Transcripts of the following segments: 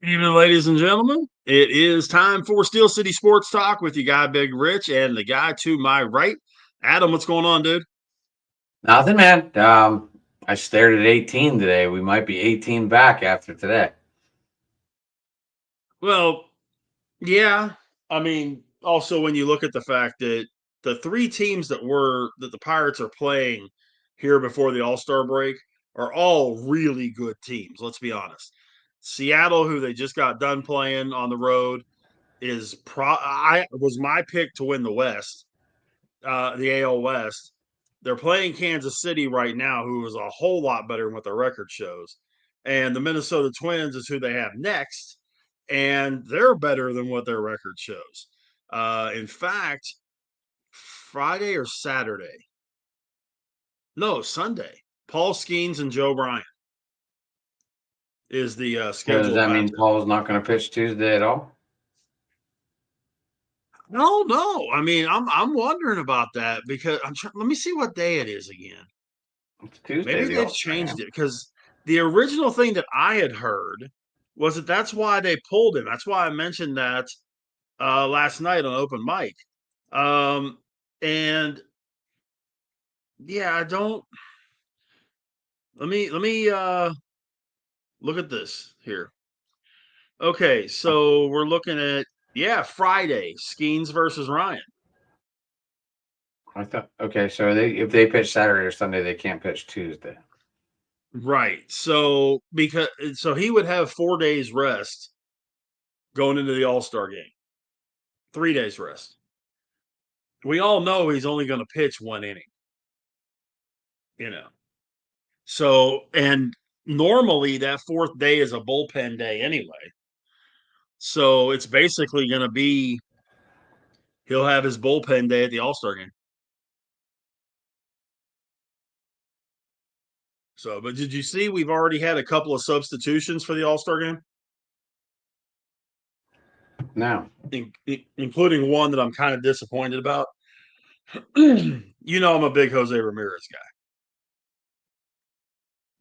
Evening, ladies and gentlemen. It is time for Steel City Sports Talk with your guy, Big Rich, and the guy to my right, Adam. What's going on, dude? Nothing, man. I stared at 18 today. We might be 18 back after today. Well, yeah. I mean, also when you look at the fact that the three teams that the Pirates are playing here before the All Star break are all really good teams. Let's be honest. Seattle, who they just got done playing on the road, I was my pick to win the West, the AL West. They're playing Kansas City right now, who is a whole lot better than what their record shows. And the Minnesota Twins is who they have next, and they're better than what their record shows. In fact, Friday or Saturday? No, Sunday. Paul Skeens and Joe Bryant is the So does scheduled that mean matchup. Paul's not going to pitch Tuesday at all? No, no. I mean, I'm wondering about that because let me see what day it is again. It's Tuesday, Maybe the they've All-Star changed game. it because the original thing that I had heard was that that's why they pulled him. That's why I mentioned that last night on open mic. Um, and yeah, I don't. Let me look at this here. Okay, so we're looking at Friday Skeens versus Ryan. I thought, okay, so if they pitch Saturday or Sunday, they can't pitch Tuesday. Right. So he would have 4 days rest going into the All Star game. 3 days rest. We all know he's only going to pitch one inning, you know. So, and normally that fourth day is a bullpen day anyway. So it's basically going to be he'll have his bullpen day at the All Star game. So, but did you see we've already had a couple of substitutions for the All Star game, No. including one that I'm kind of disappointed about. I'm a big Jose Ramirez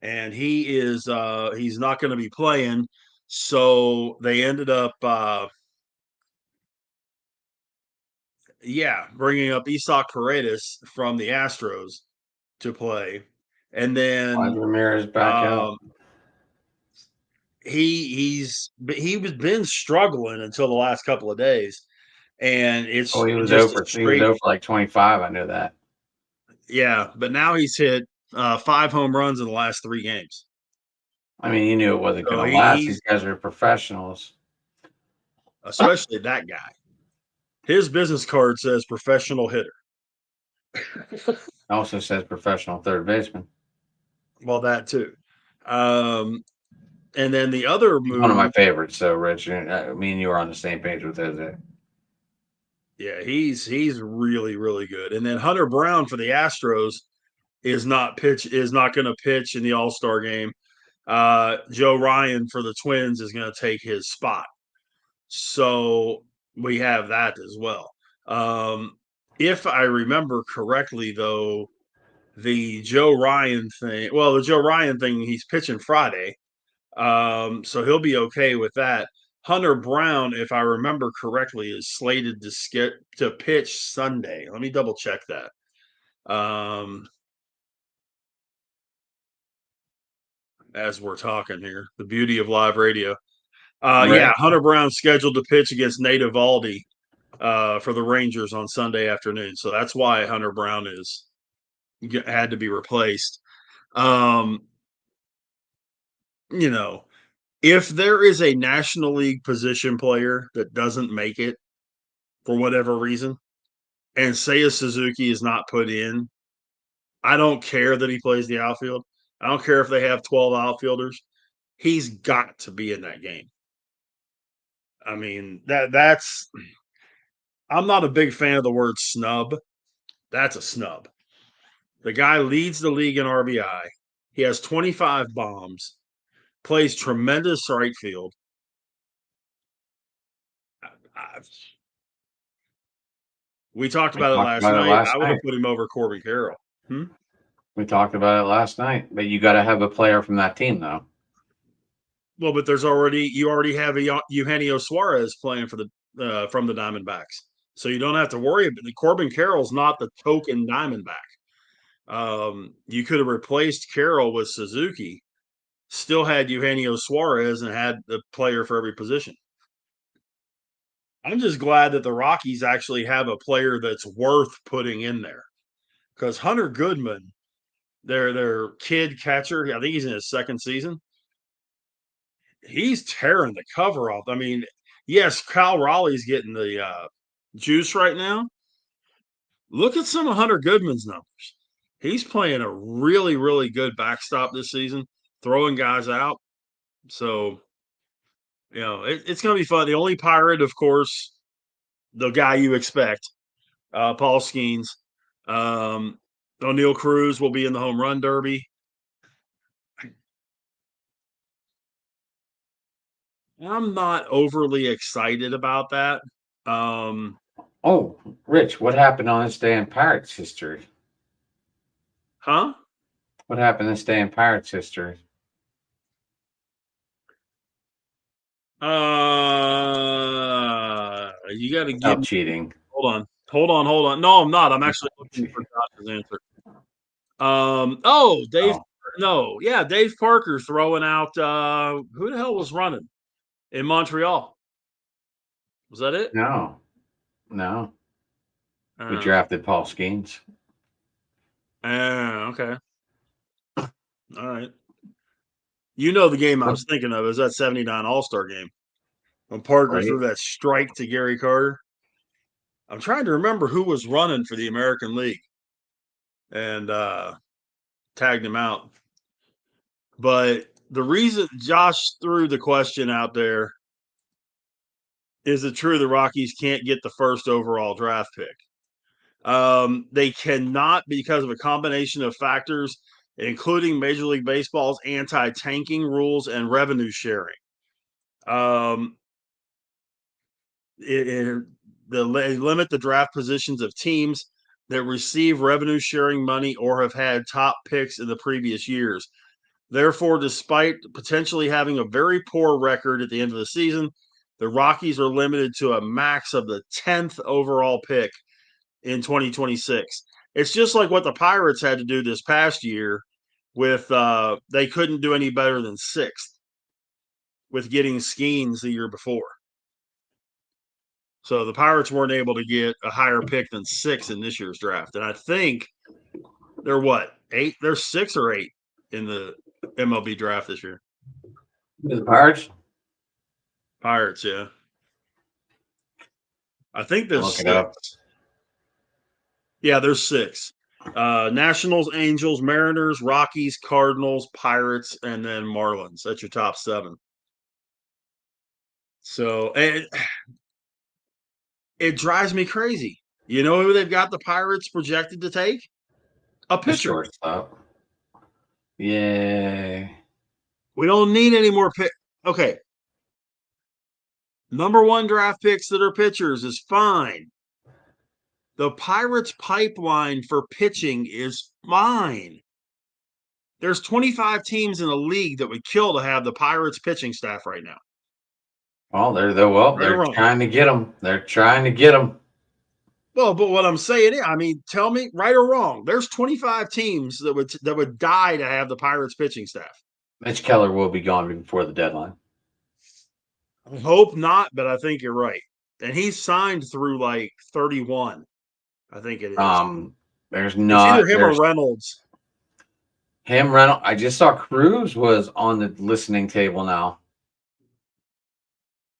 guy, and he's not going to be playing. So they ended up bringing up Isak Paredes from the Astros to play, and Why then Ramirez back out? um, he was been struggling until the last couple of days, and Oh, it's he was just a over. He was straight over like 25. I knew that. But now he's hit 5 home runs in the last 3 games, I mean, you knew it wasn't going so to he, last. These he's guys are professionals. especially that guy. His business card says professional hitter. Also says professional third baseman. Well, that too. Um, and then the other He's one of my move, favorites. So, Rich, me and you are on the same page with Jose. yeah, he's really really good. And then Hunter Brown for the Astros is not going to pitch in the All Star game. Joe Ryan for the Twins is going to take his spot. So we have that as well. Um, if I remember correctly, though, the Joe Ryan thing, he's pitching Friday. So he'll be okay with that. Hunter Brown, if I remember correctly, is slated to pitch Sunday. Let me double check that. Um, as we're talking here, the beauty of live radio. Right. Hunter Brown's scheduled to pitch against Nate Eovaldi for the Rangers on Sunday afternoon. So that's why Hunter Brown had to be replaced. Um, you know, if there is a National League position player that doesn't make it for whatever reason, and Seiya Suzuki is not put in, I don't care that he plays the outfield. I don't care if they have 12 outfielders. He's got to be in that game. I mean, that's I'm not a big fan of the word snub. That's a snub. The guy leads the league in RBI. He has 25 bombs, plays tremendous right field. I, we talked We about it talked last about it night. last I would have night. put him over Corbin Carroll. Hmm? We talked about it last night. But you got to have a player from that team, though. Well, but you already have a Eugenio Suarez playing for the from the Diamondbacks, so you don't have to worry about Corbin Carroll's not the token Diamondback. You could have replaced Carroll with Suzuki, still had Eugenio Suarez, and had the player for every position. I'm just glad that the Rockies actually have a player that's worth putting in there because Hunter Goodman, their kid catcher, I think he's in his second season. He's tearing the cover off. I mean, yes, Kyle Raleigh's getting the juice right now. Look at some of Hunter Goodman's numbers. He's playing a really, really good backstop this season, throwing guys out. So, it's going to be fun. The only Pirate, of course, the guy you expect, Paul Skeens. O'Neill Cruz will be in the home run derby. I'm not overly excited about that. Oh, Rich, what happened on this day in Pirates history? Huh? What happened this day in Pirates history? You got to give Without me. cheating. Hold on. No, I'm not. I'm actually looking for Josh's answer. Oh, Dave. Oh, No, yeah, Dave Parker throwing out. Who the hell was running in Montreal? Was that it? no, no. We Uh, drafted Paul Skeens. okay. All right. You know the game I What? was thinking of is that 79 All-Star game when Parker Right? threw that strike to Gary Carter. I'm trying to remember who was running for the American League and tagged him out. But the reason Josh threw the question out there, is it true the Rockies can't get the first overall draft pick? They cannot because of a combination of factors, including Major League Baseball's anti-tanking rules and revenue sharing. Um, they limit the draft positions of teams that receive revenue sharing money or have had top picks in the previous years. Therefore, despite potentially having a very poor record at the end of the season, the Rockies are limited to a max of the 10th overall pick in 2026. It's just like what the Pirates had to do this past year with they couldn't do any better than sixth with getting Skeens the year before. So the Pirates weren't able to get a higher pick than six in this year's draft. And I think they're what, eight? They're 6 or 8 in the MLB draft this year. The Pirates? Pirates, yeah. I think I'll there's look it up. 6. Yeah, there's 6. Nationals, Angels, Mariners, Rockies, Cardinals, Pirates, and then Marlins. That's your top 7. So it drives me crazy. You know who they've got the Pirates projected to take? A The pitcher. shortstop. Yay. We don't need any more pick. Okay. Number 1 draft picks that are pitchers is fine. The Pirates pipeline for pitching is fine. There's 25 teams in the league that would kill to have the Pirates pitching staff right now. Well, Right or they're wrong? trying to get them. They're trying to get them. Well, but what I'm saying is, I mean, tell me right or wrong. There's 25 teams that would die to have the Pirates pitching staff. Mitch Keller will be gone before the deadline. I hope not, but I think you're right. And he's signed through like 31. I think it is. There's It's either not him or there's Reynolds. him Reynolds. I just saw Cruz was on the listening table now.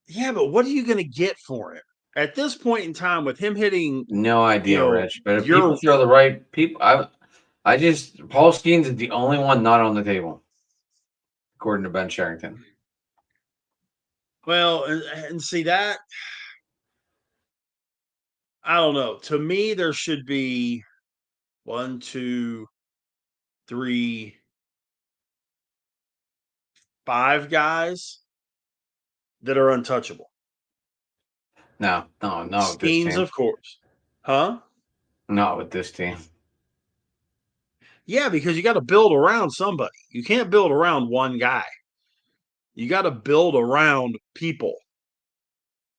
Yeah, but what are you going to get for him at this point in time with him hitting? No idea, Rich. But if people Your throw the right people, I just Paul Skeens is the only one not on the table, according to Ben Sherrington. well, and see that I don't know. To me, there should be 1, 2, 3, 5 guys that are untouchable. No, with this Skeens, team. of course. Huh? Not with this team. Yeah, because you got to build around somebody. You can't build around one guy. You got to build around people.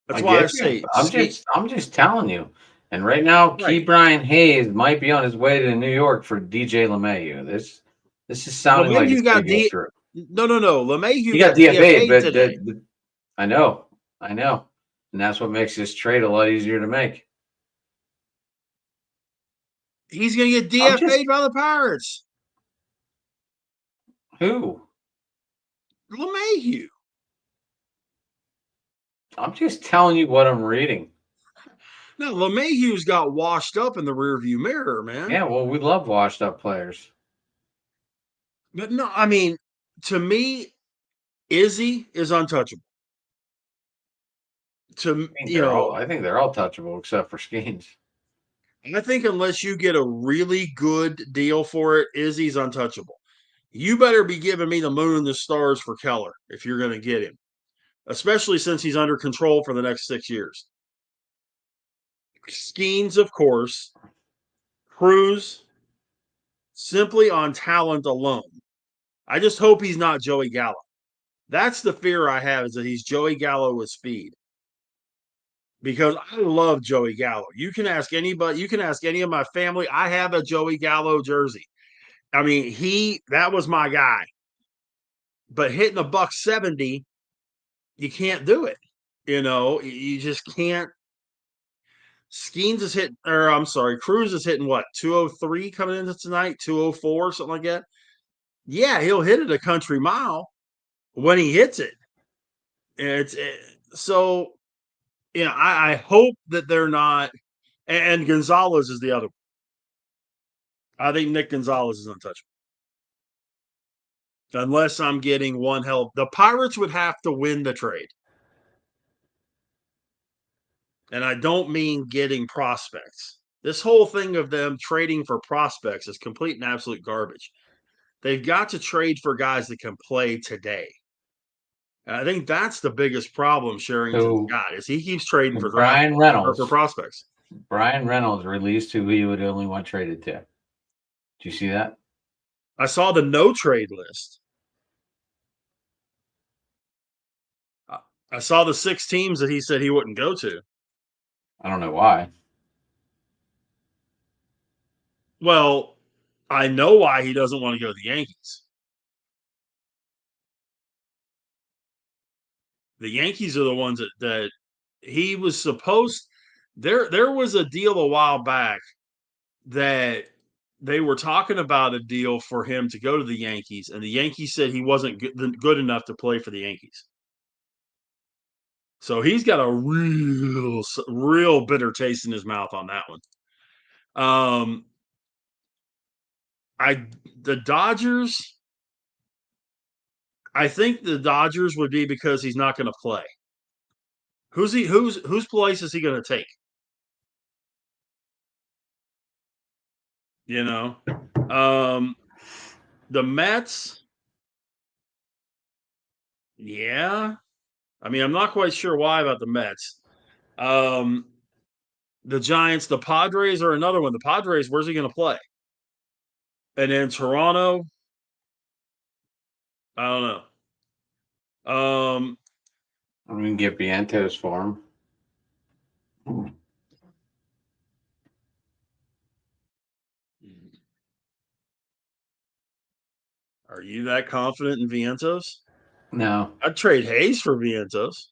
That's I why I get you. say I'm just telling you. And right now, Key right. Brian Hayes might be on his way to New York for DJ LeMahieu. This is sounding like it's LeMahieu going got to go D. through. No. He LeMahieu got got DFA, DFA'd but today. I know, I know, and that's what makes this trade a lot easier to make. He's going to get I'm just DFA'd by the Pirates. who? LeMahieu. I'm just telling you what I'm reading. No, LeMahieu's got washed up in the rearview mirror, man. Yeah, well, we love washed up players. But no, I mean, to me, Izzy is untouchable. To I think they're all touchable except for Skeens. I think unless you get a really good deal for it, Izzy's untouchable. You better be giving me the moon and the stars for Keller if you're going to get him, especially since he's under control for the next 6 years. Skeens, of course. Cruz, simply on talent alone. I just hope he's not Joey Gallo. That's the fear I have, is that he's Joey Gallo with speed. Because I love Joey Gallo. You can ask anybody, you can ask any of my family. I have a Joey Gallo jersey. I mean, that was my guy. But hitting a $170, you can't do it. You just can't. Skeens is hitting, or I'm sorry, Cruz is hitting what, 203 coming into tonight, 204, something like that. Yeah, he'll hit it a country mile when he hits it. So, I hope that they're not. And Gonzalez is the other one. I think Nick Gonzalez is untouchable. Unless I'm getting one hell. The Pirates would have to win the trade. And I don't mean getting prospects. This whole thing of them trading for prospects is complete and absolute garbage. They've got to trade for guys that can play today. And I think that's the biggest problem Sherrington's Who got, is he keeps trading for draft Brian or for Reynolds. prospects. Brian Reynolds released who he would only want traded to. Do you see that? I saw the no trade list. I saw the 6 teams that he said he wouldn't go to. I don't know why. Well, I know why he doesn't want to go to the Yankees. The Yankees are the ones that he was supposed. There was a deal a while back that they were talking about, a deal for him to go to the Yankees, and the Yankees said he wasn't good enough to play for the Yankees. So he's got a real bitter taste in his mouth on that one. The Dodgers. I think the Dodgers would be because he's not going to play. Whose place is he going to take? You know, the Mets. Yeah, I mean, I'm not quite sure why about the Mets. The Giants, the Padres are another one. The Padres, where's he going to play? And then Toronto, I don't know. I'm going to get Vientos for him. Are you that confident in Vientos? No. I'd trade Hayes for Vientos.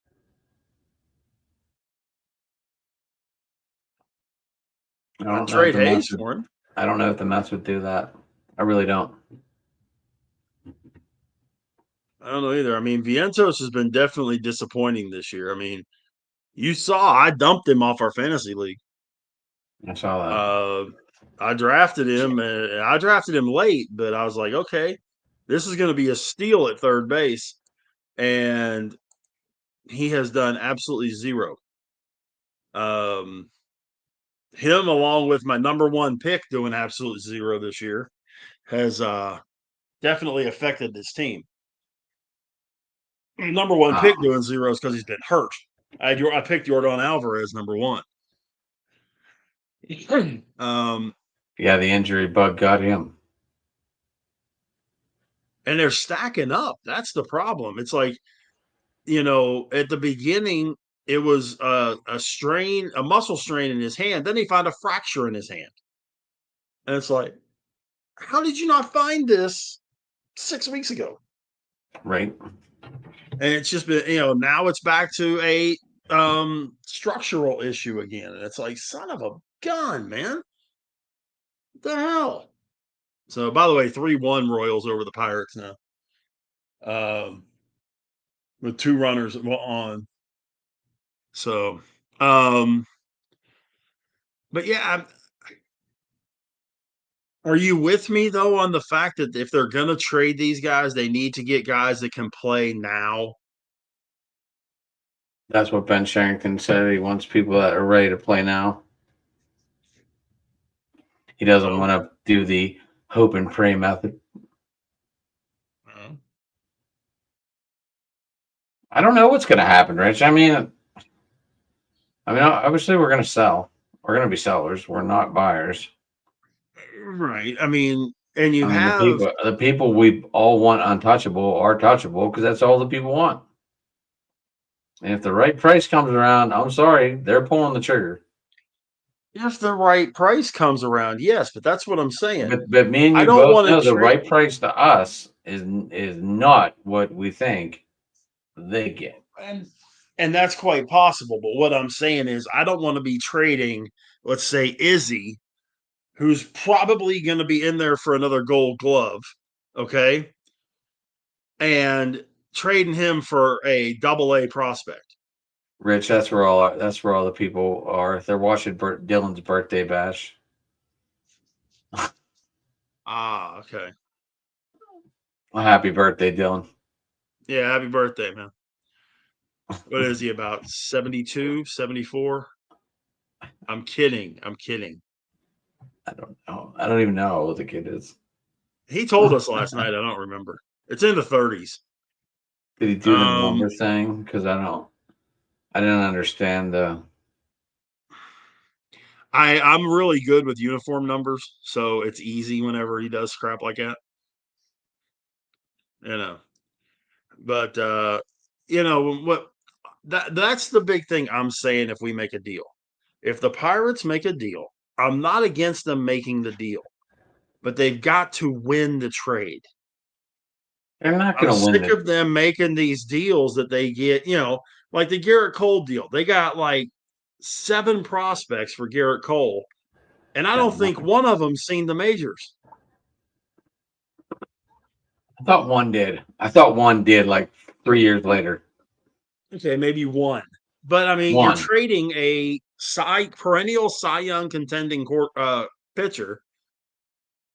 I'd trade Hayes for him. I don't know if the Mets would do that. I really don't. I don't know either. I mean, Vientos has been definitely disappointing this year. I mean, you saw I dumped him off our fantasy league. I saw that. I drafted him, and I drafted him late, but I was like, okay, this is going to be a steal at third base, and he has done absolutely zero. Him, along with my number 1 pick, doing absolutely zero this year, has definitely affected this team. Number 1 pick doing zero is because he's been hurt. I picked Yordan Alvarez number 1. Yeah, the injury bug got him. And they're stacking up. That's the problem. It's like at the beginning, it was a muscle strain in his hand. Then he found a fracture in his hand. And it's like, how did you not find this 6 weeks ago? Right. And it's just been, now it's back to a structural issue again. And it's like, son of a gun, man. What the hell? So, by the way, 3-1 Royals over the Pirates now. Um, with 2 runners on. So, but yeah, are you with me though on the fact that if they're gonna trade these guys, they need to get guys that can play now? That's what Ben Sherrington said. He wants people that are ready to play now. He doesn't Oh, want to do the hope and pray method. oh. I don't know what's going to happen, Rich. Obviously we're going to sell. We're going to be sellers. We're not buyers. Right. I mean, and I you mean, have the people we all want untouchable are touchable because that's all the people want. And if the right price comes around, I'm sorry, they're pulling the trigger. if the right price comes around, yes, but that's what I'm saying. But me and I you don't both want to know the trade. right price to us is not what we think they get. And that's quite possible. But what I'm saying is, I don't want to be trading, let's say, Izzy, who's probably going to be in there for another Gold Glove, okay, and trading him for a AA prospect. Rich, that's where all the people are. They're watching Dylan's birthday bash. Ah, okay. Well, happy birthday, Dylan. Yeah, happy birthday, man. What is he, about 72, 74? I'm kidding. I'm kidding. I don't know. I don't even know how old the kid is. He told us last night. I don't remember. It's in the 30s. Did he do the Um, number thing? Because I didn't understand the. I'm really good with uniform numbers, so it's easy whenever he does crap like that. You know, but what that's the big thing I'm saying. If we make a deal, if the Pirates make a deal, I'm not against them making the deal, but they've got to win the trade. They're not I'm going to win sick the. of them making these deals that they get, like the Garrett Cole deal. They got like 7 prospects for Garrett Cole, and I Got don't think nothing. one of them seen the majors. I thought one did. I thought one did like 3 years later. Okay, maybe one. But I mean, you're One. trading a perennial Cy Young contending pitcher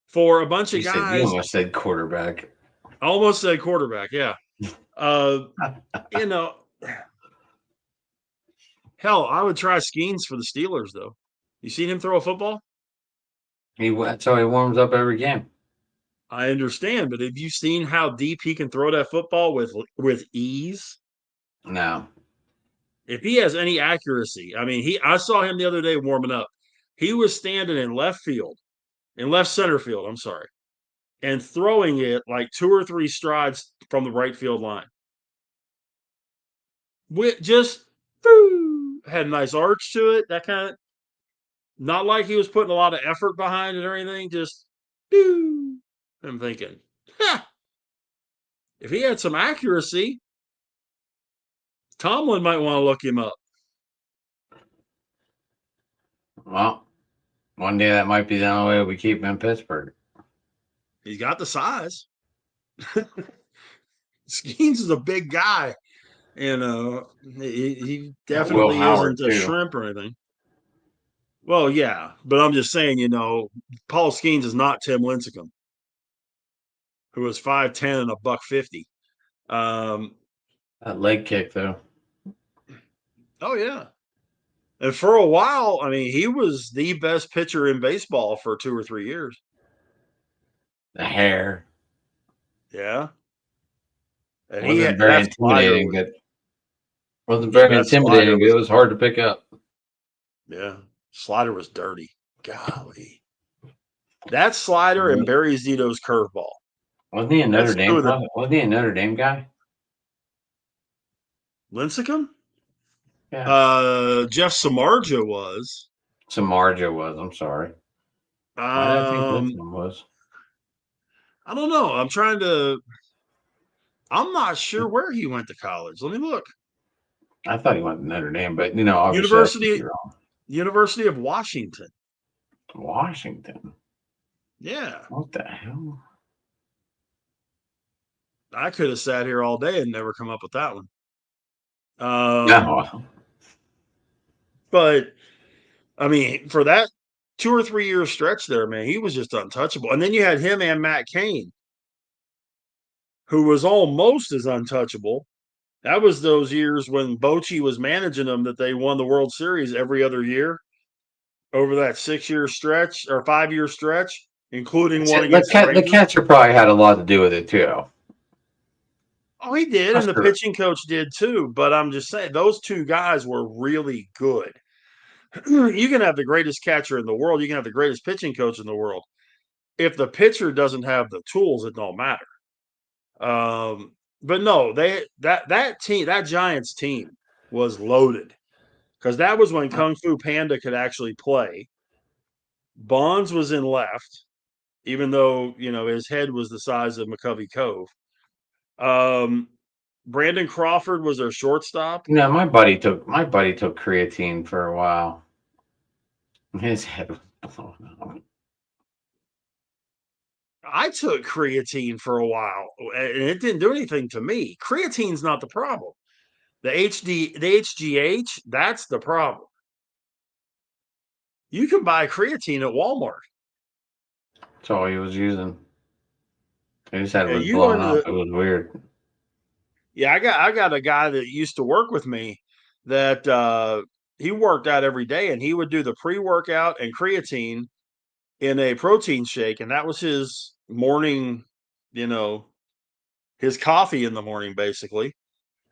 for a bunch of You guys. almost said quarterback. Almost said quarterback, yeah. Uh, you know, hell, I would try Skeens for the Steelers though. You seen him throw a football? That's how he warms up every game. I understand, but have you seen how deep he can throw that football with ease? No. If he has any accuracy, I mean, I saw him the other day warming up. He was standing in left center field. I'm sorry, and throwing it like 2 or 3 strides from the right field line. With just had a nice arch to it. That kind of, not like he was putting a lot of effort behind it or anything. Just I'm thinking, huh, if he had some accuracy, Tomlin might want to look him up. Well, one day that might be the only way we keep him in Pittsburgh. He's got the size. Skeens is a big guy, and he Got Will definitely Howard isn't a too. shrimp or anything. Well, yeah, but I'm just saying, Paul Skeens is not Tim Lincecum, who was 5'10" and a buck 50. Um, That leg kick though. oh yeah, and for a while, I mean, he was the best pitcher in baseball for 2 or 3 years. The hair Yeah, and wasn't very that slider intimidating, was but wasn't yeah, very that slider intimidating, but it was was hard to pick up. yeah, slider was dirty. Golly, that slider and Barry Zito's curveball. Wasn't he a Notre That's two Dame? of the Wasn't he a Notre Dame guy? Lincecum? Yeah. Jeff Samardzija was. Samardzija was. I'm sorry. Why did I think Um, Lincecum was? I don't know. I'm not sure where he went to college. Let me look. I thought he went to Notre Dame, but obviously I could be University wrong. University of Washington. Washington. Yeah. What the hell? I could have sat here all day and never come up with that one. Um, No. but I mean, for that 2 or 3 year stretch there, man, he was just untouchable. And then you had him and Matt Cain, who was almost as untouchable. That was those years when Bochy was managing them that they won the World Series every other year over that 6 year stretch or 5 year stretch, including one against the The Rangers. catcher probably had a lot to do with it too. Oh, he did, I'm and the sure. pitching coach did too. But I'm just saying, those two guys were really good. You can have the greatest catcher in the world, you can have the greatest pitching coach in the world. If the pitcher doesn't have the tools, it don't matter. But no, that team, that Giants team was loaded because that was when Kung Fu Panda could actually play. Bonds was in left, even though his head was the size of McCovey Cove. Um, Brandon Crawford was their shortstop. My buddy took creatine for a while. His head was blown up. I took creatine for a while, and it didn't do anything to me. Creatine's not the problem. The HGH, that's the problem. You can buy creatine at Walmart. That's all he was using. His head Yeah, was you go blown into up. the It was weird. yeah. I got a guy that used to work with me that he worked out every day, and he would do the pre workout and creatine in a protein shake, and that was his morning. You know, his coffee in the morning, basically,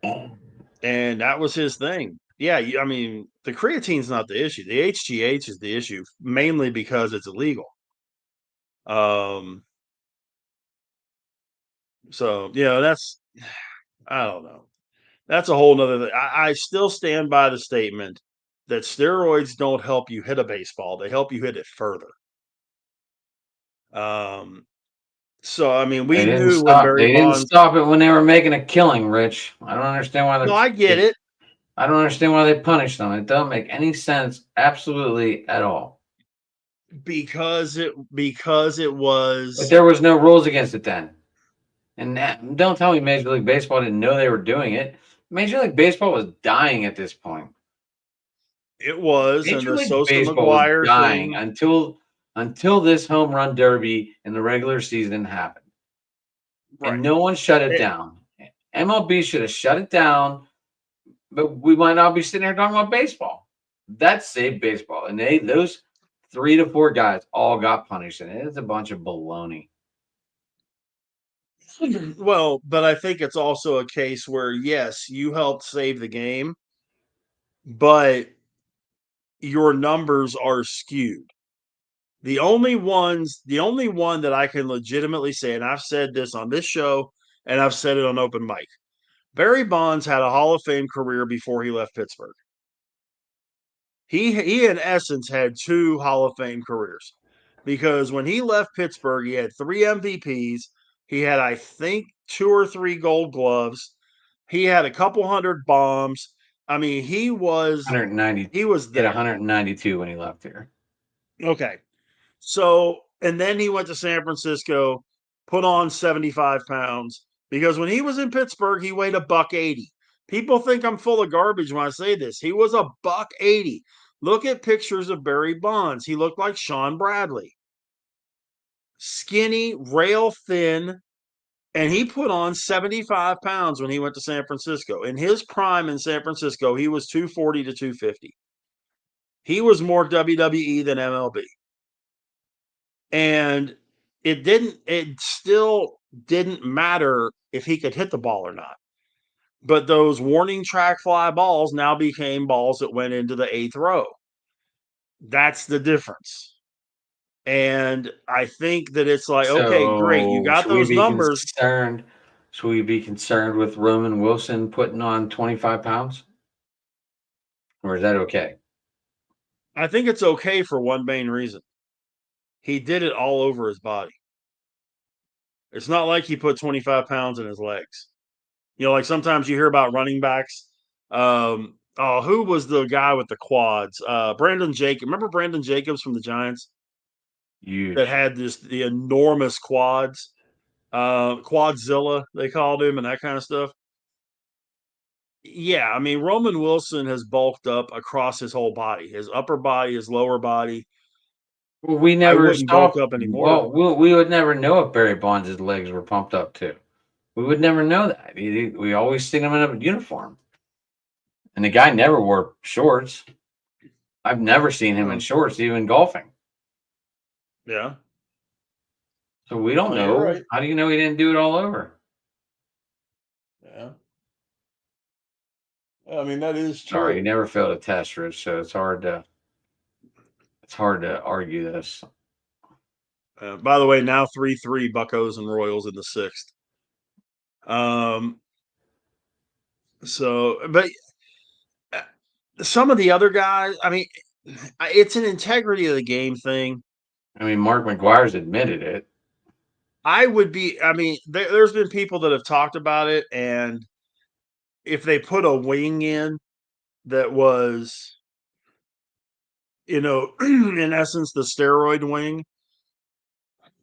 and that was his thing. Yeah, I mean, the creatine's not the issue. The HGH is the issue, mainly because it's illegal. Um, so that's I don't know. That's a whole nother thing. I still stand by the statement that steroids don't help you hit a baseball; they help you hit it further. Um, so I mean, we knew when Barry They didn't Bonds. stop it when they were making a killing, Rich. I don't understand why No, I get it I don't understand why they punished them. It doesn't make any sense absolutely at all. because it But was there was no rules against it then. And don't tell me Major League Baseball didn't know they were doing it. Major League Baseball was dying at this point. and Major the League Sosa Baseball was McGuire dying thing. until this home run derby in the regular season happened. And Right. no one shut it It, down. MLB should have shut it down, but we might not be sitting here talking about baseball. That saved baseball. And those 3 to 4 guys all got punished. And it's a bunch of baloney. well, but I think it's also a case where yes, you helped save the game, but your numbers are skewed. The only one that I can legitimately say, and I've said this on this show and I've said it on open mic. Barry Bonds had a Hall of Fame career before he left Pittsburgh. He in essence had 2 Hall of Fame careers because when he left Pittsburgh, he had 3 MVPs. He had, I think, 2 or 3 Gold Gloves. He had a couple hundred bombs. I mean, he 190 was hit there. 192 when he left here. Okay, so and then he went to San Francisco, put on 75 pounds because when he was in Pittsburgh, he weighed a buck 80. People think I'm full of garbage when I say this. He was a buck 80. Look at pictures of Barry Bonds. He looked like Sean Bradley. Skinny, rail thin, and he put on 75 pounds when he went to San Francisco. In his prime in San Francisco, he was 240 to 250. He was more WWE than MLB. And it still didn't matter if he could hit the ball or not. But those warning track fly balls now became balls that went into the 8th row. That's the difference. And I think that it's like, okay, great, you So got should we those be numbers. concerned? Should we be concerned with Roman Wilson putting on 25 pounds? Or is that okay? I think it's okay for one main reason. He did it all over his body. It's not like he put 25 pounds in his legs. Like sometimes you hear about running backs. Who was the guy with the quads? Brandon Jacobs. Remember Brandon Jacobs from the Giants that Huge. had the enormous quads? Quadzilla, they called him, and that kind of stuff. Yeah, I mean, Roman Wilson has bulked up across his whole body, his upper body, his lower body. Well, we I never wouldn't bulk saw. up anymore. Well, we would never know if Barry Bonds' legs were pumped up too. We would never know that. We always seen him in a uniform, and the guy never wore shorts. I've never seen him in Well, shorts, even golfing. yeah, So we don't no, you're know. right. How do you know he didn't do it all over? Yeah, I mean that is Sorry, he true. never failed a test, Rich. So it's hard to argue this. By the way, now 3-3 Buccos and Royals in the sixth. Um, but uh, some of the other guys, I mean, it's an integrity of the game thing. I mean, Mark McGuire's admitted it. I mean, there's been people that have talked about it, and if they put a wing in that was, in essence, the steroid wing,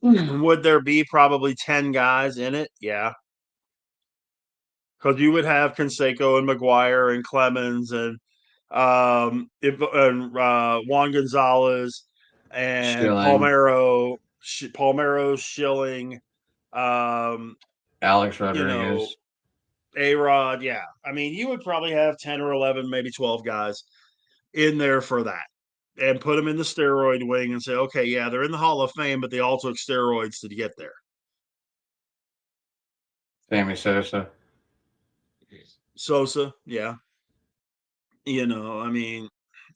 would there be probably 10 guys in it? Yeah. Because you would have Canseco and McGuire and Clemens and Juan Gonzalez and Schilling, Palmero, Schilling, um, Alex you know, Rodriguez, A-Rod. Yeah. I mean, you would probably have 10 or 11, maybe 12 guys in there for that and put them in the steroid wing and say, okay, yeah, they're in the Hall of Fame, but they all took steroids to get there. Sammy Sosa. Sosa, yeah. I mean,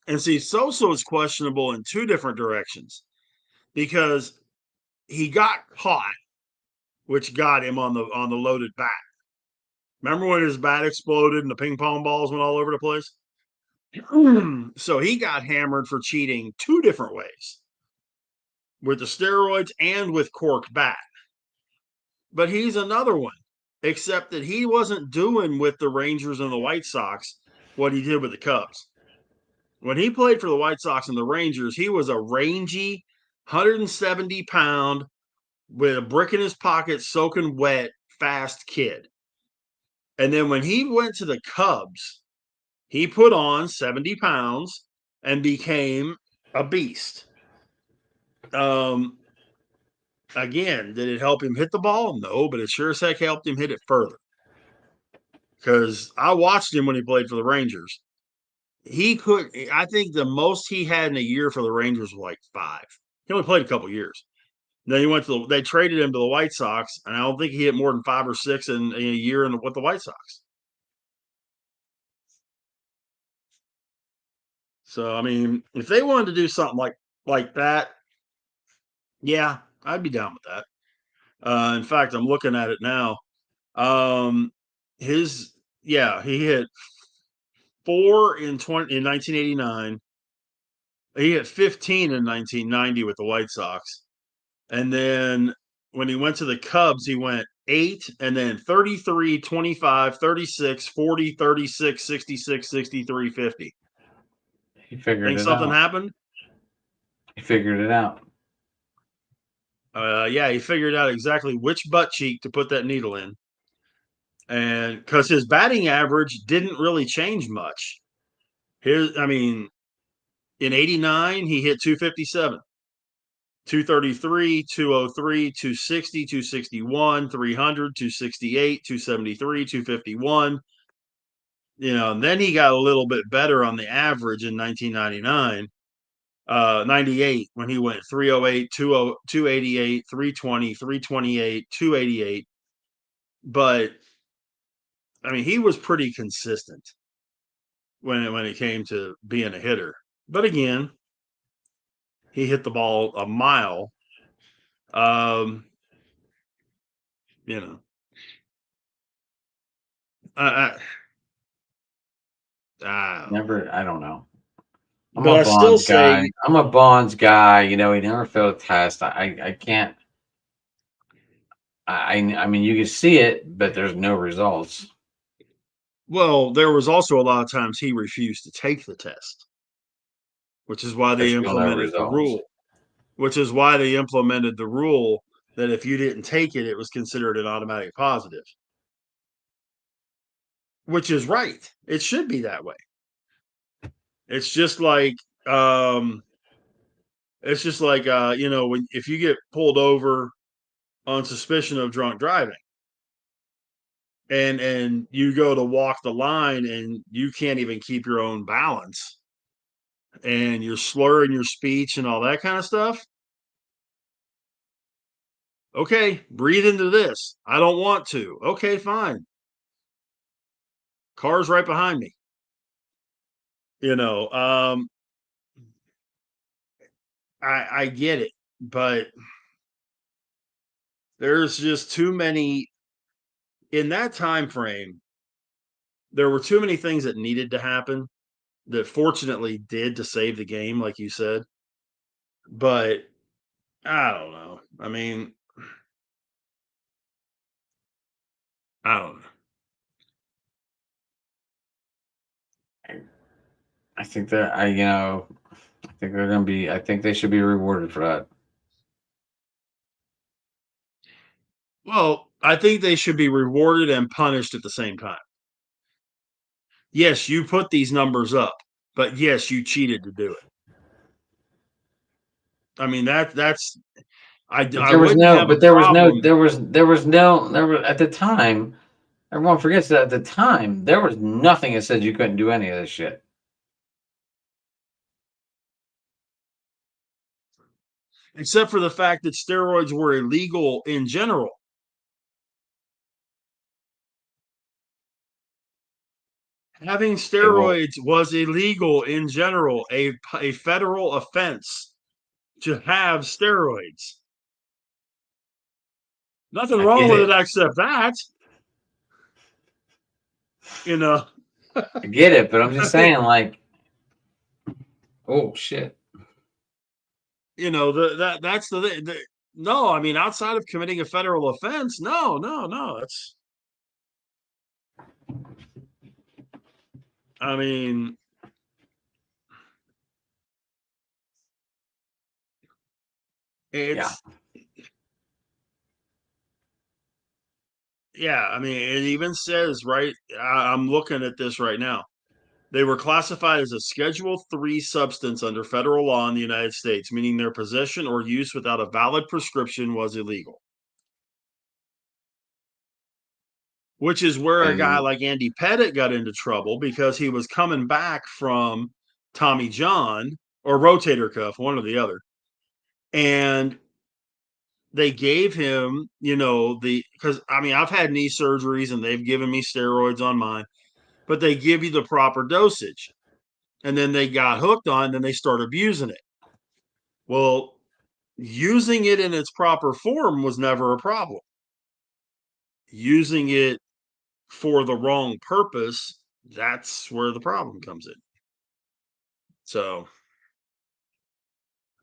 and see, Sosa is questionable in two different directions because he got caught, which got him on the loaded bat. Remember when his bat exploded and the ping pong balls went all over the place? So he got hammered for cheating two different ways with the steroids and with corked bat. But he's another one, except that he wasn't doing with the Rangers and the White Sox what he did with the Cubs. When he played for the White Sox and the Rangers, he was a rangy 170-pound with a brick in his pocket, soaking wet, fast kid. And then when he went to the Cubs, he put on 70 pounds and became a beast. Um, Again, did it help him hit the ball? No, but it sure as heck helped him hit it further. Because I watched him when he played for the Rangers. I think the most he had in a year for the Rangers was like 5. He only played a couple years. Then they traded him to the White Sox, and I don't think he hit more than 5 or 6 in a year with the White Sox. So I mean, if they wanted to do something like that, yeah, I'd be down with that. In fact, I'm looking at it now. Um, his Yeah, he hit 4 in 1989. He hit 15 in 1990 with the White Sox, and then when he went to the Cubs, he went 8 and then 33, 25, 36, 40, 36, 66, 63, 50. He figured Think it something out. happened? He figured it out. Yeah, he figured out exactly which butt cheek to put that needle in. And because his batting average didn't really change much. I mean, in 89, he hit 257, 233, 203, 260, 261, 300, 268, 273, 251. And then he got a little bit better on the average in 1999, 98, when he went 308, 288, 320, 328, 288. But I mean, he was pretty consistent when it came to being a hitter. But again, he hit the ball a mile. Um, you know, I, I don't know. Never. I don't know. I'm But a I still bonds guy. say, I'm a bonds guy. You know, he never failed a test. I can't. I mean, you can see it, but there's no results. well, there was also a lot of times he refused to take the test, which is why There's they still no implemented the results. rule. Which is why they implemented the rule that if you didn't take it, it was considered an automatic positive. Which is right. It should be that way. It's just like um it's just like when if you get pulled over on suspicion of drunk driving and you go to walk the line and you can't even keep your own balance and you're slurring your speech and all that kind of stuff. Okay, breathe into this. I don't want to. Okay, fine. Car's right behind me. You know, I get it, but there's just too many in that time frame. There were too many things that needed to happen that fortunately did to save the game, like you said. But I don't know. I mean, I don't know. I think that I think they're gonna be. I think they should be rewarded for that. Well, I think they should be rewarded and punished at the same time. Yes, you put these numbers up, but yes, you cheated to do it. I mean that's But I there was wouldn't no. have a But there was no. problem. There was no. There was at the time. Everyone forgets that at the time there was nothing that said you couldn't do any of this shit. Except for the fact that steroids were illegal in general. Having Okay, well, steroids was illegal in general, a federal offense to have steroids. Nothing I wrong get with it it. except that, you know. I get it. But I'm just I mean, saying, like, oh shit. that's the no, I mean outside of committing a federal offense, no, no, no. That's I mean, Yeah. it's yeah, I mean it even says right I'm looking at this right now. They were classified as a Schedule III substance under federal law in the United States, meaning their possession or use without a valid prescription was illegal. Which is where a guy And like Andy Pettit got into trouble because he was coming back from Tommy John or rotator cuff, one or the other. And they gave him, because I mean, I've had knee surgeries and they've given me steroids on mine, but they give you the proper dosage. And then they got hooked on, and then they start abusing it. Well, using it in its proper form was never a problem. Using it for the wrong purpose, that's where the problem comes in. So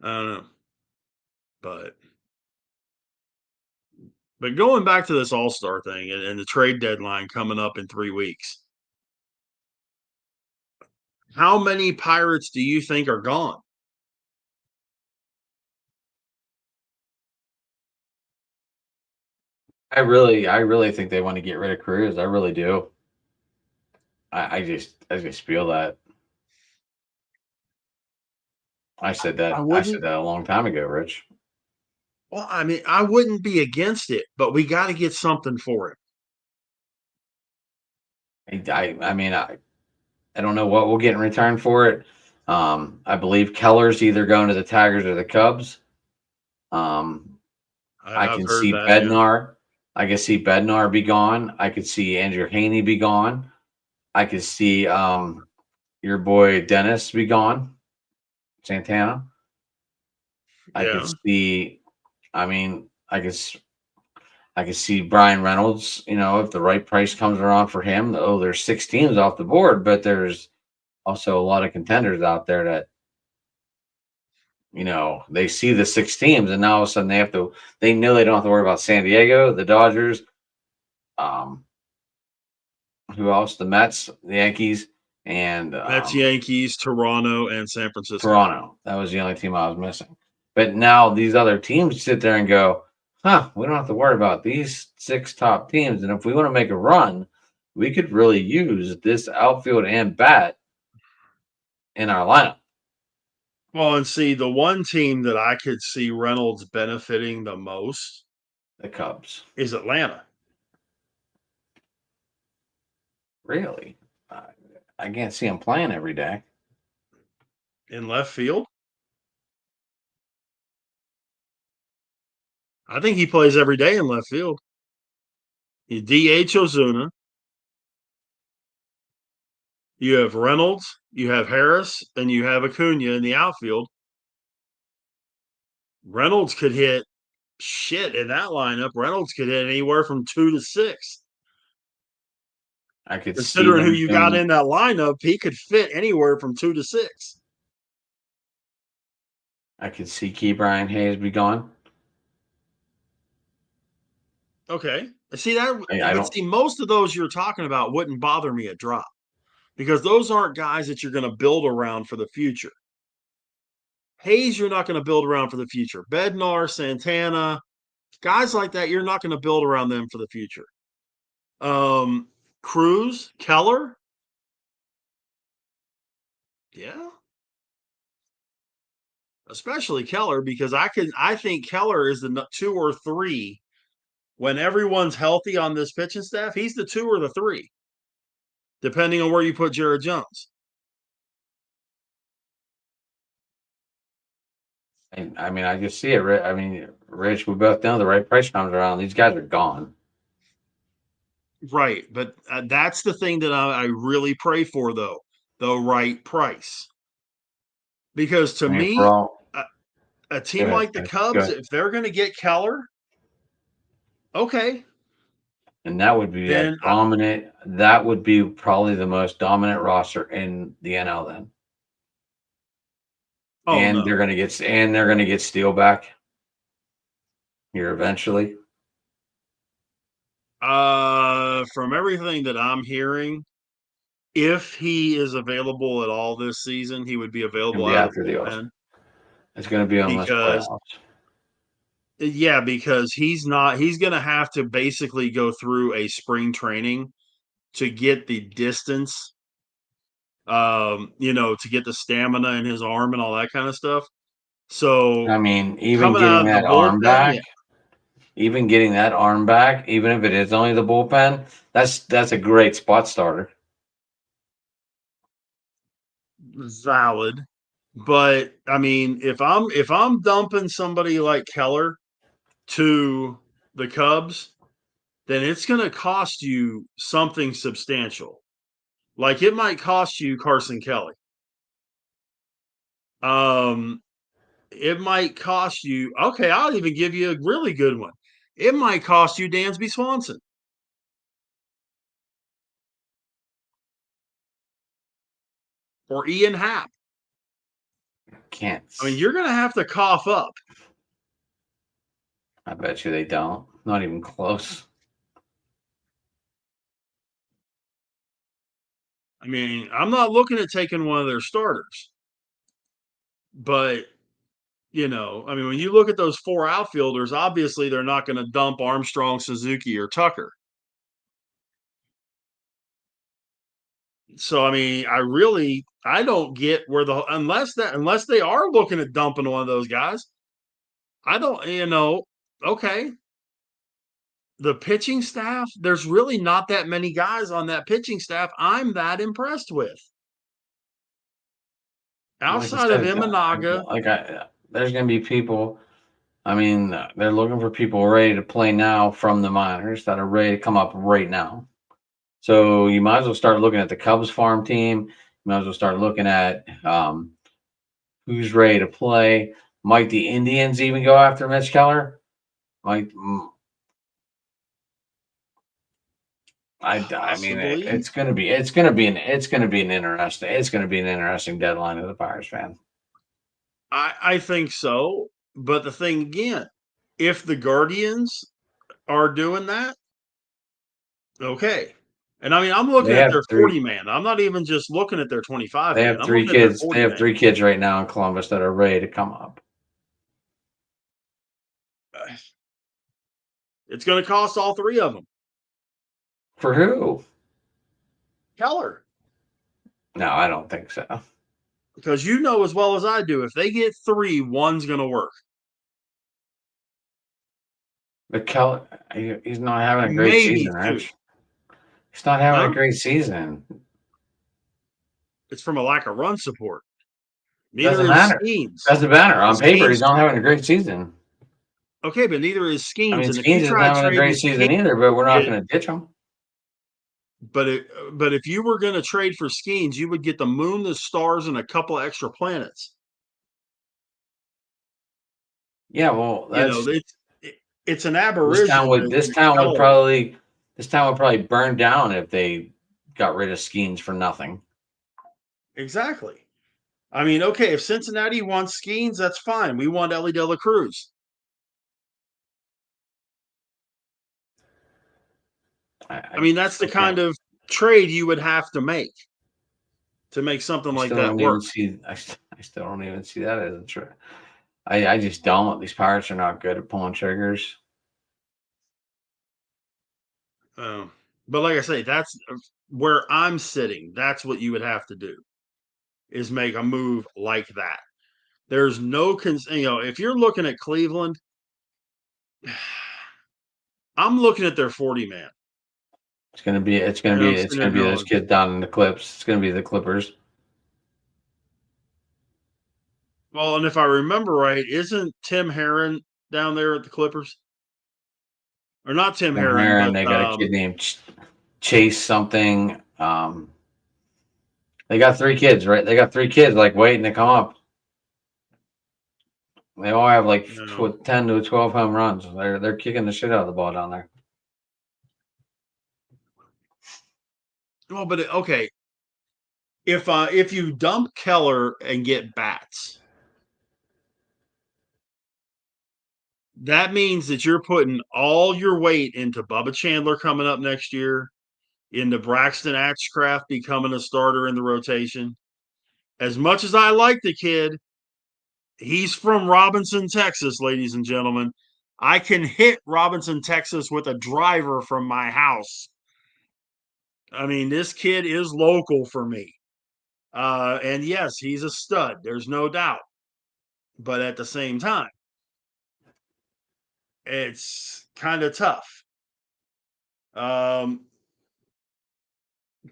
I don't know. But going back to this all-star thing and the trade deadline coming up in 3 weeks, how many Pirates do you think are gone? I really think they want to get rid of Cruz. I really do. I just feel that. I I said wouldn't. that a long time ago, Rich. Well, I mean, I wouldn't be against it, but we got to get something for it. I mean, I don't know what we'll get in return for it. I believe Keller's either going to the Tigers or the Cubs. Um, I I've can heard see that. Yeah, Bednar. I can see Bednar be gone. I could see Andrew Haney be gone. I could see your boy Dennis be gone. Santana. I could yeah. see. I mean, I could see Brian Reynolds, if the right price comes around for him. Oh, there's 6 teams off the board, but there's also a lot of contenders out there that, they see the 6 teams and now all of a sudden they know they don't have to worry about San Diego, the Dodgers, um, who else? The Mets, the Yankees, and Mets, Yankees, Toronto, and San Francisco. Toronto. That was the only team I was missing. But now these other teams sit there and go, we don't have to worry about these 6 top teams. And if we want to make a run, we could really use this outfield and bat in our lineup. Well, and see, the one team that I could see Reynolds benefiting the most, The Cubs. is Atlanta. Really? I can't see him playing every day. In left field? I think he plays every day in left field. You DH Ozuna. You have Reynolds, you have Harris, and you have Acuna in the outfield. Reynolds could hit shit in that lineup. Reynolds could hit anywhere from 2 to 6. I could see Considering who them you got doing. in that lineup, he could fit anywhere from 2 to 6. I could see Key Brian Hayes be gone. Okay. See that, I but don't. see, most of those you're talking about wouldn't bother me a drop because those aren't guys that you're going to build around for the future. Hayes, you're not going to build around for the future. Bednar, Santana, guys like that, you're not going to build around them for the future. Cruz, Keller, yeah, especially Keller because I think Keller is the 2 or 3 when everyone's healthy on this pitching staff. He's the 2 or the 3, depending on where you put Jared Jones. I mean, I just see it. I mean, Rich, we both know the right price comes around. These guys are gone. Right, but that's the thing that I really pray for, though, the right price. Because to I mean, for me, all. a Go team ahead. like the Go Cubs, ahead. if they're going to get Keller, okay, And that would be a then dominant. That would be probably the most dominant roster in the NL then. oh And no. they're gonna get Steele back here eventually. From everything that I'm hearing, if he is available at all this season, he would be It's gonna available be out of after the the O's. bullpen It's gonna be unless because playoffs. yeah, because he's going to have to basically go through a spring training to get the distance, to get the stamina in his arm and all that kind of stuff. So I mean, even coming out getting of the that arm bullpen, back, yeah, even getting that arm back, even if it is only the bullpen, that's a great spot starter. valid. But I mean, if I'm dumping somebody like Keller to the Cubs, then it's going to cost you something substantial. Like it might cost you Carson Kelly. Um, it might cost you. Okay, I'll even give you a really good one. It might cost you Dansby Swanson or Ian Happ. Can't. I mean, you're going to have to cough up. I bet you they don't. Not even close. I mean, I'm not looking at taking one of their starters, but I mean, when you look at those 4 outfielders, obviously they're not going to dump Armstrong, Suzuki, or Tucker. So I mean, I don't get where unless they are looking at dumping one of those guys. I don't, okay. The pitching staff, there's really not that many guys on that pitching staff I'm that impressed with. Like you Outside of said, Imanaga, there's gonna be people. I mean, they're looking for people ready to play now from the minors that are ready to come up right now. So you might as well start looking at the Cubs farm team. You might as well start looking at who's ready to play. Might the Indians even go after Mitch Keller? Might I mean, Possibly. it's gonna be an interesting deadline as a Pirates fan. I think so. But the thing again, if the Guardians are doing that, okay. And I mean, I'm looking They at have their 40 man. I'm not even just looking at their 25 man. I'm looking at their They 40 have man. 3 kids right now in Columbus that are ready to come up. It's going to cost all three of them. For who? Keller. No, I don't think so. Because you know as well as I do, if they get three, one's going to work. But Keller, he's not having a great Maybe season, two. Rich. He's not having a Huh? great season. It's from a lack of run support. Neither Doesn't is matter. Skeens. Doesn't matter. And On paper, he's Skeens, not having a great season. okay, but neither is I Skeens. mean, And if you Skeens isn't try having a trading great Skeens, season either, but we're not it, going to ditch him. but if you were going to trade for Skeens, you would get the moon, the stars, and a couple extra planets. Yeah, well, You know, that's it's an aberration that this town would Keller. probably burn down if they got rid of Skeens for nothing. Exactly. I mean, okay, if Cincinnati wants Skeens, that's fine. We want Ellie De La Cruz. I mean, that's the Still can't. kind of trade you would have to make something I like still that don't even work. see. I still don't even see that as a trade. I just don't. These Pirates are not good at pulling triggers. Um, but like I say, that's where I'm sitting. That's what you would have to do is make a move like that. There's no, if you're looking at Cleveland, I'm looking at their 40 man, and I'm It's sitting gonna there be those going, kids down in the Clips. It's gonna be the Clippers. well, and if I remember right, isn't Tim Herron down there at the Clippers? Or not Tim Tim Herron, Herron. but They got a kid named Chase something. They got 3 kids, right? They got 3 kids like waiting to come up. They all have like you know, 10 to 12 home runs. They're kicking the shit out of the ball down there. well, but okay, if you dump Keller and get bats, that means that you're putting all your weight into Bubba Chandler coming up next year, into Braxton Ashcraft becoming a starter in the rotation. As much as I like the kid, he's from Robinson, Texas, ladies and gentlemen. I can hit Robinson, Texas with a driver from my house. I mean, this kid is local for me. And yes, he's a stud. There's no doubt. But at the same time, it's kind of tough. Um,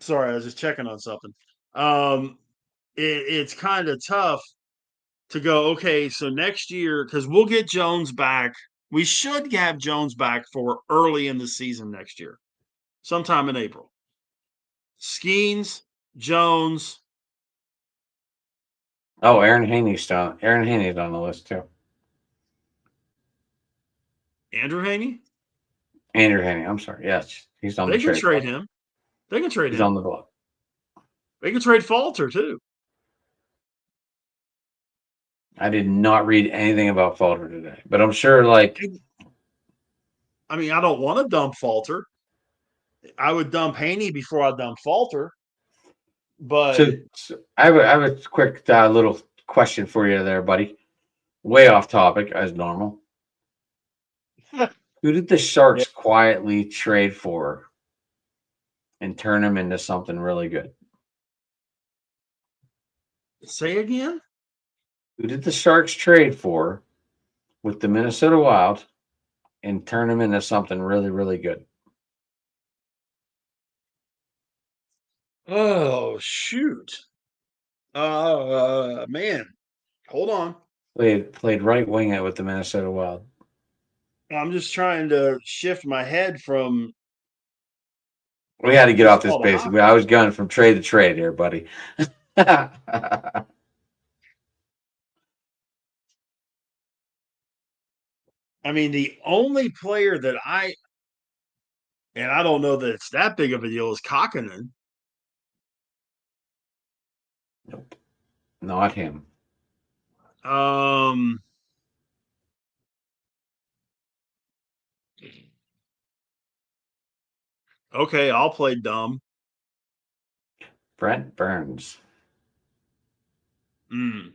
sorry, I was just checking on something. Um, it's kind of tough to go, okay, so next year, because we'll get Jones back. We should have Jones back for early in the season next year, sometime in April. Skeens, Jones, Oh, Aaron Haney's on the list too. Andrew Haney. Andrew Haney. I'm sorry. Yes, he's on the They can trade trade block. him. They can trade He's on him. the block. They can trade Falter too. I did not read anything about Falter today, but I'm sure like I mean, I don't want to dump Falter. I would dump Haney before I dump Falter. But so I have a quick little question for you there, buddy. Way off topic as normal. Who did the yeah, Sharks quietly trade for and turn him into something really good? say again. Who did the Sharks trade for with the Minnesota Wild and turn him into something really, really good? Oh shoot. Man, hold on. Played right wing it with the Minnesota Wild. I'm just trying to shift my head from We had to get off this baseball to basic. hockey. I was going from trade to trade here, buddy. I mean, the only player that And I don't know that it's that big of a deal as Kakkonen. Nope, not him. Um, okay, I'll play dumb. Brent Burns. Mm,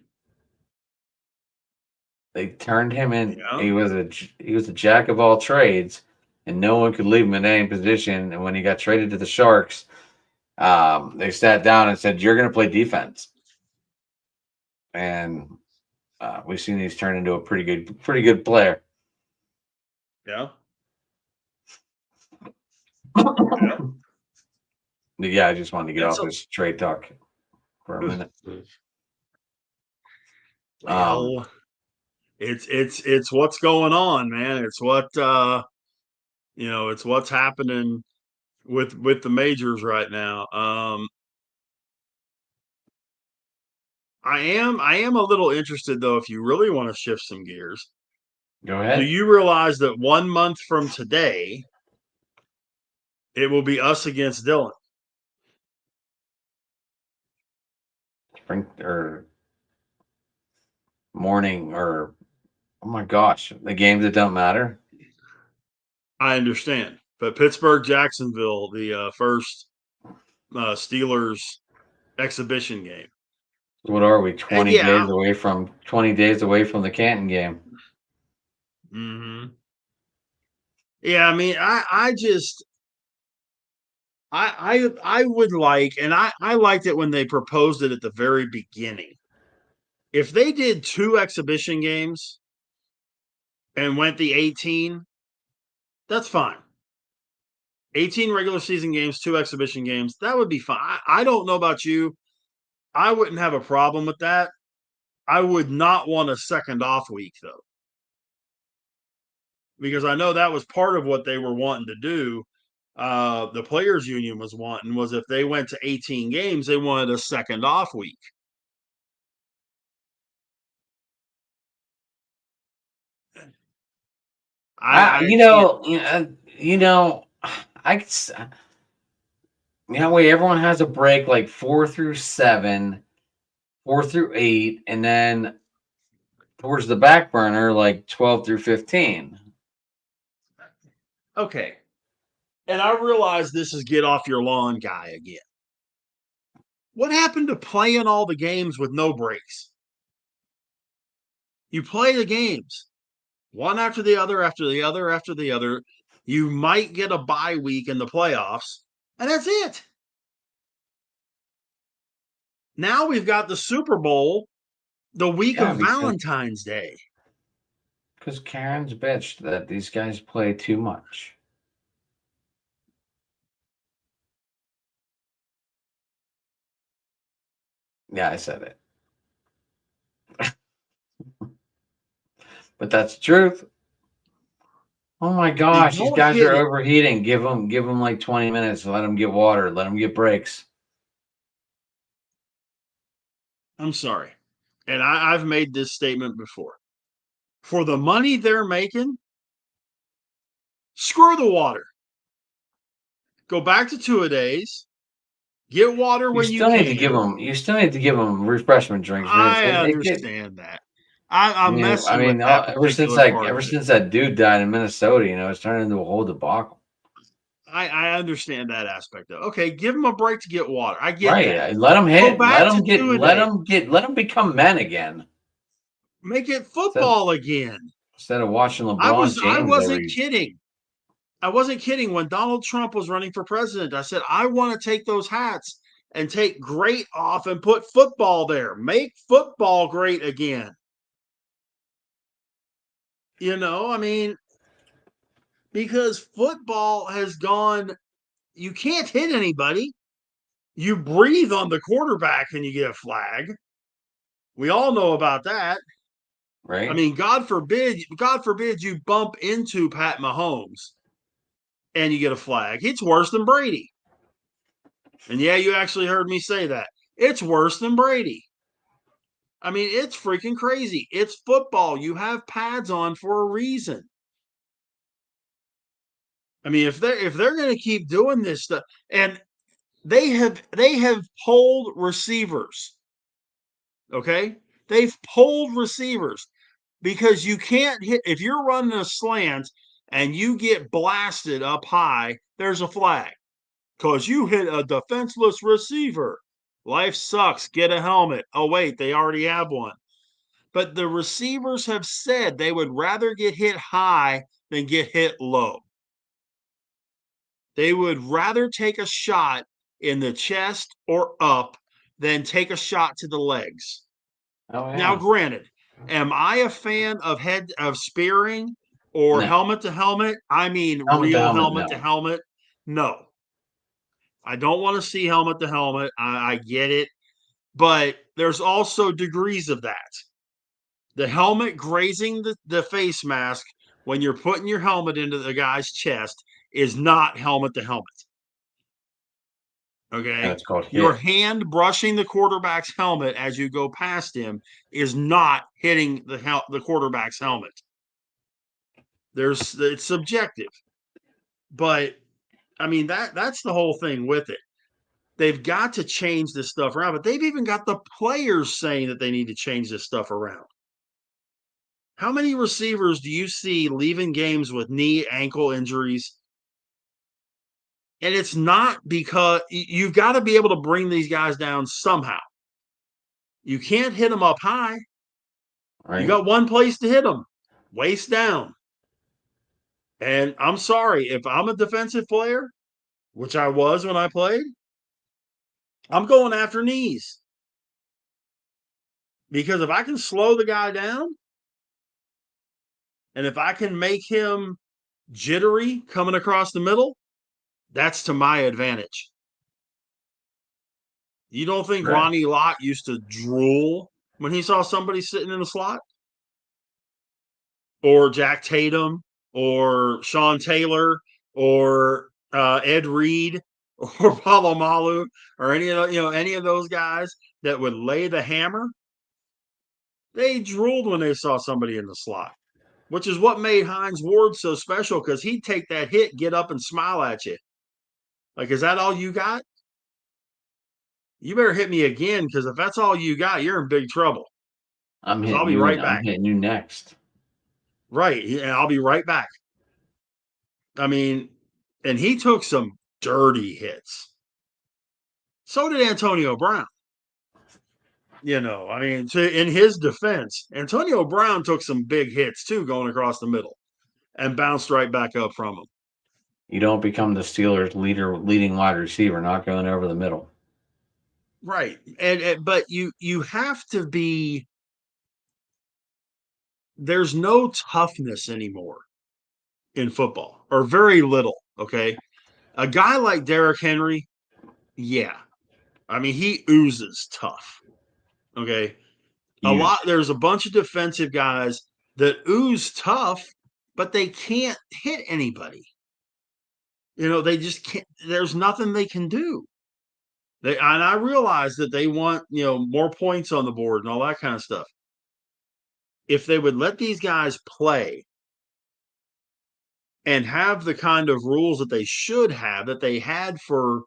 They turned him in. yeah. He was a jack of all trades, and no one could leave him in any position. And when he got traded to the Sharks, they sat down and said, "You're going to play defense." And we've seen he's turned into a pretty good player. Yeah. Yeah, I just wanted to get That's off a this trade talk for a minute. well, it's what's going on, man. It's what it's what's happening with the majors right now. I am a little interested though if you really want to shift some gears. Go Do ahead. you realize that 1 month from today it will be us against Dylan? Spring or morning or oh my gosh, the games that don't matter. I understand. But Pittsburgh Jacksonville, the first Steelers exhibition game. What are we? And 20 yeah, days away from 20 days away from the Canton game. mhm. Yeah, I mean, I just I would like, and I liked it when they proposed it at the very beginning. If they did 2 exhibition games and went the 18, that's fine. 18 regular season games, 2 exhibition games, that would be fine. I don't know about you. I wouldn't have a problem with that. I would not want a second off week though, because I know that was part of what they were wanting to do. The players union was wanting was if they went to 18 games, they wanted a second off week. I, I you can't. know, you know, you know, I could way everyone has a break like 4 through 7, 4 through 8, and then towards the back burner like 12 through 15. Okay. And I realize this is get off your lawn guy again. What happened to playing all the games with no breaks? You play the games one after the other, after the other, after the other. You might get a bye week in the playoffs, and that's it. Now we've got the Super Bowl the week Yeah, of Valentine's Day. because Karen's bitched that these guys play too much. Yeah, I said it, but that's the truth. Oh my They gosh, these don't guys hit are it. overheating. Give them like 20 minutes. Let them get water. Let them get breaks. I'm sorry. And I've made this statement before. For the money they're making, screw the water. Go back to 2-a-days. Get water when you can. You still need to give them refreshment drinks. I understand that. I'm I messing with mean, that particular part ever of it. since that dude died in Minnesota, it's turned into a whole debacle. I understand that aspect of it. Okay, give them a break to get water. I get that. Right? Let them Go hit. back to 2-a-days. Let them become men again Make it instead football again. instead of watching I LeBron was I James wasn't every. kidding. I wasn't kidding. When Donald Trump was running for president, I said, I want to take those hats and take great off and put football there. Make football great again. I mean, because football has gone, you can't hit anybody. You breathe on the quarterback and you get a flag. We all know about that. I Right? mean, God forbid you bump into Pat Mahomes and you get a flag. It's worse than Brady. And yeah, you actually heard me say that. It's worse than Brady. I mean, it's freaking crazy. It's football. You have pads on for a reason. I mean, if they're going to keep doing this stuff, and they have pulled receivers, okay? They've pulled receivers because you can't hit if you're running a slant and you get blasted up high, there's a flag because you hit a defenseless receiver. Life sucks. Get a helmet. Oh, wait, they already have one. But the receivers have said they would rather get hit high than get hit low. They would rather take a shot in the chest or up than take a shot to the legs. Oh Now, yeah. granted, am I a fan of head of spearing or No. helmet to helmet? I mean, Helmet to real helmet, helmet to no. helmet. No, I don't want to see helmet to helmet. I get it, but there's also degrees of that. The helmet grazing the face mask when you're putting your helmet into the guy's chest is not helmet to helmet. No, Okay. it's called Your hit. hand brushing the quarterback's helmet as you go past him is not hitting the quarterback's helmet. It's subjective, but I mean that's the whole thing with it. They've got to change this stuff around, but they've even got the players saying that they need to change this stuff around. How many receivers do you see leaving games with knee, ankle injuries? And it's not because you've got to be able to bring these guys down somehow. You can't hit them up high. You Right? got one place to hit them, waist down. And I'm sorry, if I'm a defensive player, which I was when I played, I'm going after knees. Because if I can slow the guy down and if I can make him jittery coming across the middle, that's to my advantage. You don't think Correct. Ronnie Lott used to drool when he saw somebody sitting in the slot? Or Jack Tatum or Sean Taylor or Ed Reed or Palomalu or any of those guys that would lay the hammer, they drooled when they saw somebody in the slot, which is what made Hines Ward so special because he'd take that hit, get up, and smile at you. Like, is that all you got? You better hit me again because if that's all you got, you're in big trouble. I'm Because I'll hitting be you and right I'm back. hitting you next. Right. And I'll be right back. I mean, and he took some dirty hits. So did Antonio Brown. I mean, in his defense, Antonio Brown took some big hits too going across the middle and bounced right back up from him. You don't become the Steelers leading wide receiver, not going over the middle. Right. And but you have to be there's no toughness anymore in football or very little, okay? A guy like Derrick Henry, yeah. I mean, he oozes tough. Okay. Huge. There's a bunch of defensive guys that ooze tough, but they can't hit anybody. They just can't. There's nothing they can do. And I realize that they want more points on the board and all that kind of stuff. If they would let these guys play and have the kind of rules that they should have that they had for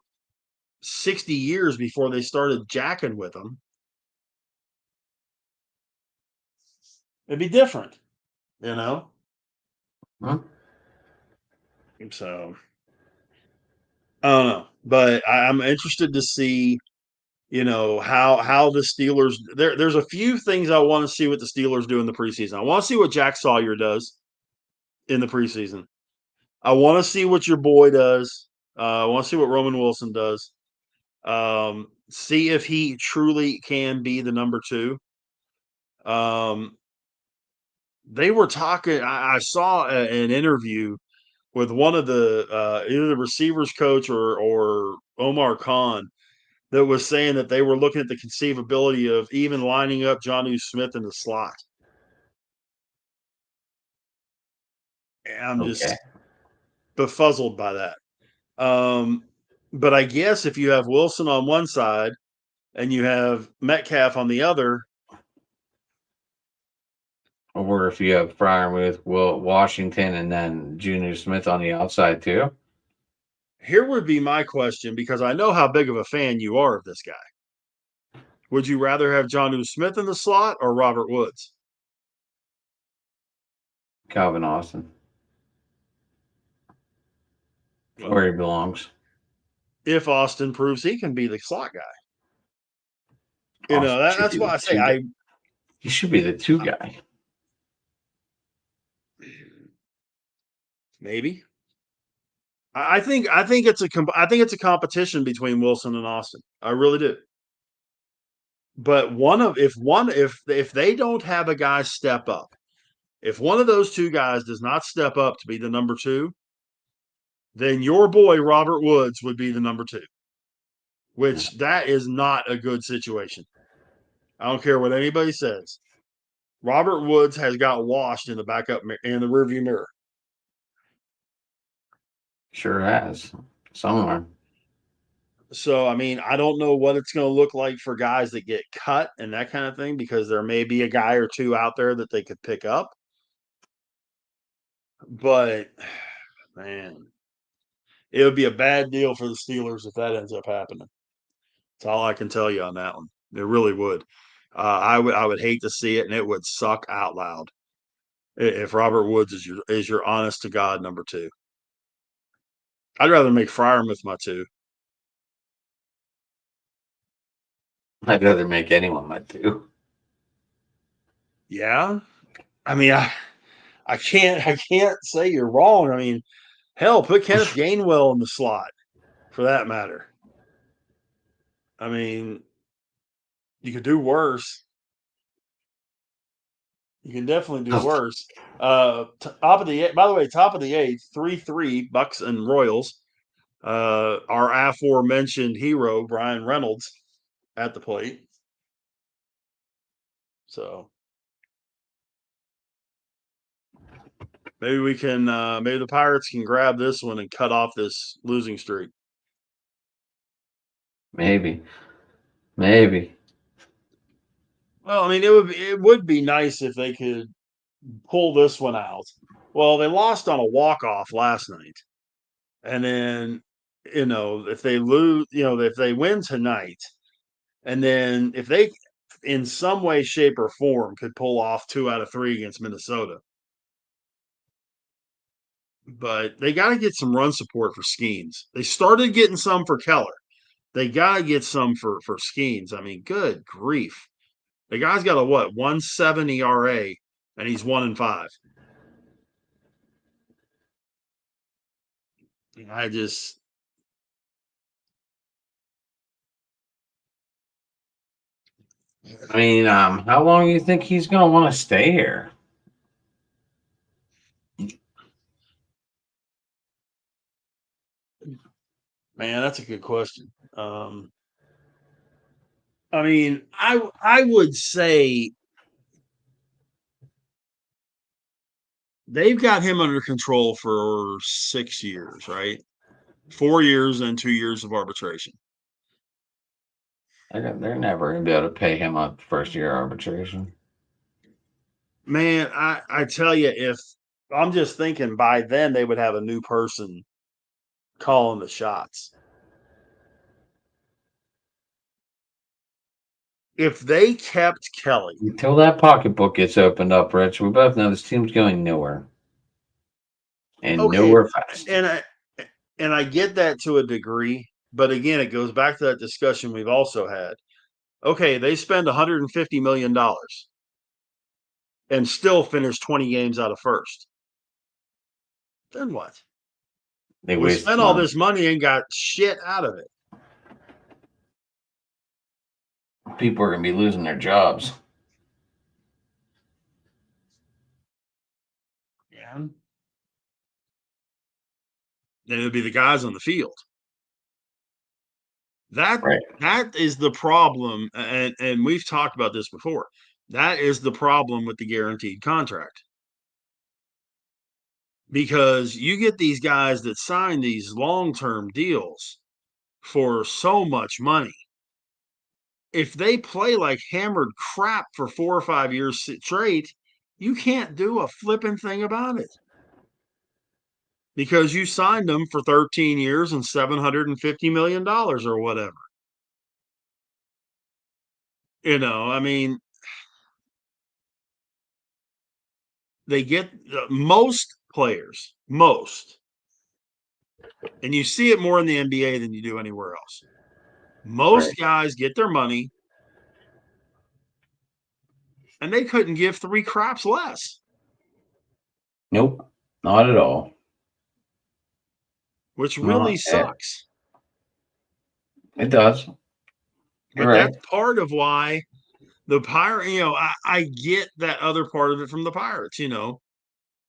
60 years before they started jacking with them, it'd be different, you know. Huh? So I don't know, but I'm interested to see how the Steelers there's a few things I want to see what the Steelers do in the preseason. I want to see what Jack Sawyer does in the preseason. I want to see what your boy does. I want to see what Roman Wilson does. See if he truly can be the number two. Um, they were talking. I saw an interview with one of the either the receivers coach or Omar Khan that was saying that they were looking at the conceivability of even lining up Jonnu Smith in the slot. And I'm Okay. just befuzzled by that. But I guess if you have Wilson on one side and you have Metcalf on the other, Or if you have Fryermuth, Will Washington, and then Junior Smith on the outside too. Here would be my question, because I know how big of a fan you are of this guy. Would you rather have Jonnu Smith in the slot or Robert Woods? Calvin Austin, where Well, he belongs. if Austin proves he can be the slot guy, Austin should that's be why the I say two. He should be the two guy. maybe. I think it's a competition between Wilson and Austin. I really do. But if they don't have a guy step up, if one of those two guys does not step up to be the number two, then your boy Robert Woods would be the number two, which that is not a good situation. I don't care what anybody says. Robert Woods has got washed in the rearview mirror. Sure has somewhere. So I mean, I don't know what it's going to look like for guys that get cut and that kind of thing, because there may be a guy or two out there that they could pick up. But man, it would be a bad deal for the Steelers if that ends up happening. That's all I can tell you on that one. It really would. I would hate to see it, and it would suck out loud if Robert Woods is your honest to God number two. I'd rather make Fryermuth my two. I'd rather make anyone my two. Yeah, I mean, I can't say you're wrong. I mean, hell, put Kenneth Gainwell in the slot for that matter. I mean, you could do worse. You can definitely do worse. Top of the by the way, top of the eighth, 3-3 Bucks and Royals. Our aforementioned hero Brian Reynolds at the plate. So maybe the Pirates can grab this one and cut off this losing streak. Maybe. Maybe. Well, I mean, it would be nice if they could pull this one out. Well, they lost on a walk off last night, and then if they lose, if they win tonight, and then if they, in some way, shape, or form, could pull off 2 out of 3 against Minnesota. But they got to get some run support for Skeens. They started getting some for Keller. They got to get some for Skeens. I mean, good grief. The guy's got a 1.7 ERA, and he's 1-5. I just I mean, how long do you think he's going to want to stay here? Man, that's a good question. I mean, I would say they've got him under control for 6 years, right? 4 years and 2 years of arbitration. They're never going to be able to pay him a first year arbitration. Man, I tell you, if I'm just thinking by then they would have a new person calling the shots. If they kept Kelly, Until that pocketbook gets opened up, Rich, we both know this team's going nowhere. And okay, nowhere fast. and I get that to a degree, but again, it goes back to that discussion we've also had. Okay, they spend $150 million and still finish 20 games out of first. Then what? They We waste spent all money. this money and got shit out of it. People are going to be losing their jobs. Yeah. Then it would be the guys on the field. That Right. that is the problem, and we've talked about this before. That is the problem with the guaranteed contract. Because you get these guys that sign these long-term deals for so much money. If they play like hammered crap for 4 or 5 years straight, You can't do a flipping thing about it because you signed them for 13 years and $750 million or whatever. I mean, they get most players, most, and you see it more in the NBA than you do anywhere else. Right. Most guys get their money and they couldn't give three craps less, Nope. Not at all. which really No, sucks. it does. You're But right. that's part of why the pirate, I get that other part of it from the Pirates,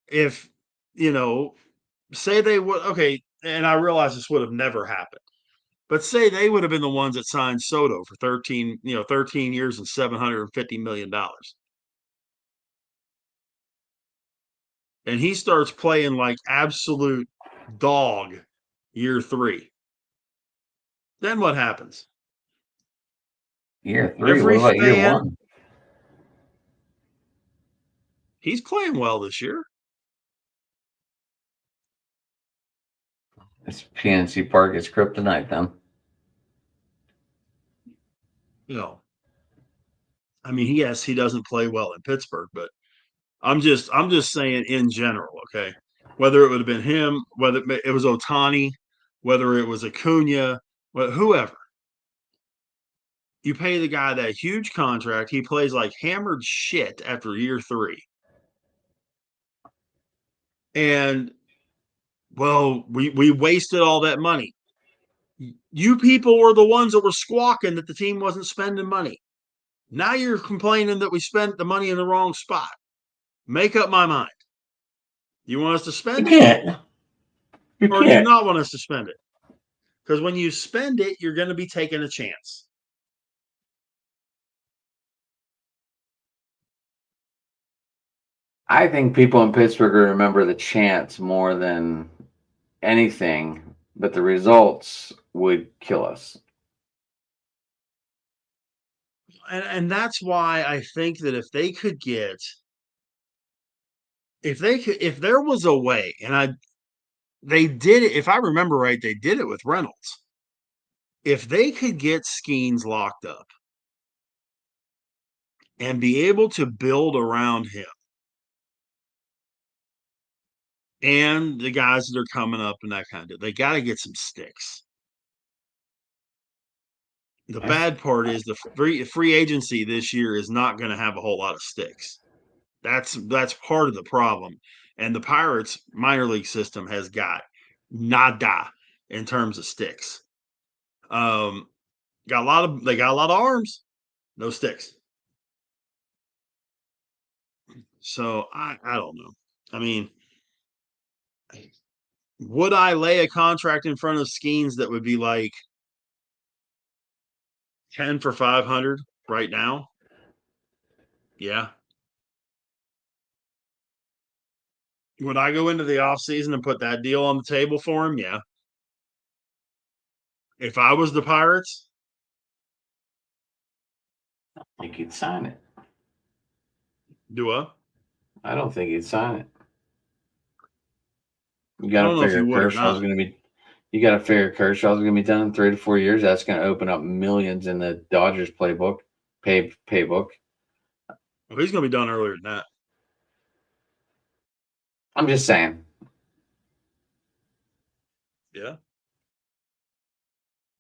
if, you know, say they would, okay, and I realize this would have never happened, but say they would have been the ones that signed Soto for 13 years and $750 million. And he starts playing like absolute dog year three. Then what happens? Year three. What Every about year fan, one? he's playing well this year. It's PNC Park. It's kryptonite, then. You know, I mean, yes, he doesn't play well in Pittsburgh, but I'm just saying in general, okay. Whether it would have been him, whether it was Otani, whether it was Acuna, whoever, you pay the guy that huge contract. He plays like hammered shit after year three, and well, we wasted all that money. You people were the ones that were squawking that the team wasn't spending money. Now you're complaining that we spent the money in the wrong spot. Make up my mind. You want us to You spend it, can't. You or do you can't. not want us to spend it? Because when you spend it, you're going to be taking a chance. I think people in Pittsburgh remember the chants more than anything, but the results would kill us. And that's why I think that if there was a way, they did it, if I remember right, they did it with Reynolds. If they could get Skeens locked up and be able to build around him and the guys that are coming up and that kind of, they got to get some sticks. The That's bad part is the free agency this year is not going to have a whole lot of sticks. That's part of the problem. And the Pirates minor league system has got nada in terms of sticks. Um, they got a lot of arms, no sticks. So I don't know. I mean, would I lay a contract in front of Skeens that would be like 10 for 500 right now? Yeah. Would I go into the offseason and put that deal on the table for him? Yeah. If I was the Pirates, I think he'd sign it. do I? I don't think he'd sign it. You I got don't to know if figure you would or Kershaw's not. going to be. You got to figure Kershaw's going to be done in 3 to 4 years. That's going to open up millions in the Dodgers playbook, paybook. Well, he's going to be done earlier than that. I'm just saying. Yeah.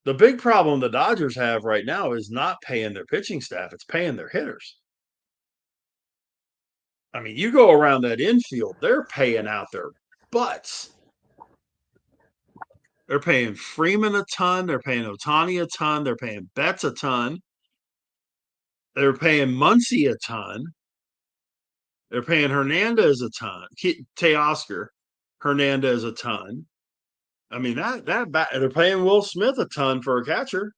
The big problem the Dodgers have right now is not paying their pitching staff, it's paying their hitters. I mean, you go around that infield, they're paying out their butts. They're paying Freeman a ton, they're paying Otani a ton, they're paying Betts a ton, they're paying Muncy a ton, they're paying Hernandez a ton, Teoscar Hernandez a ton. I mean, they're paying Will Smith a ton for a catcher.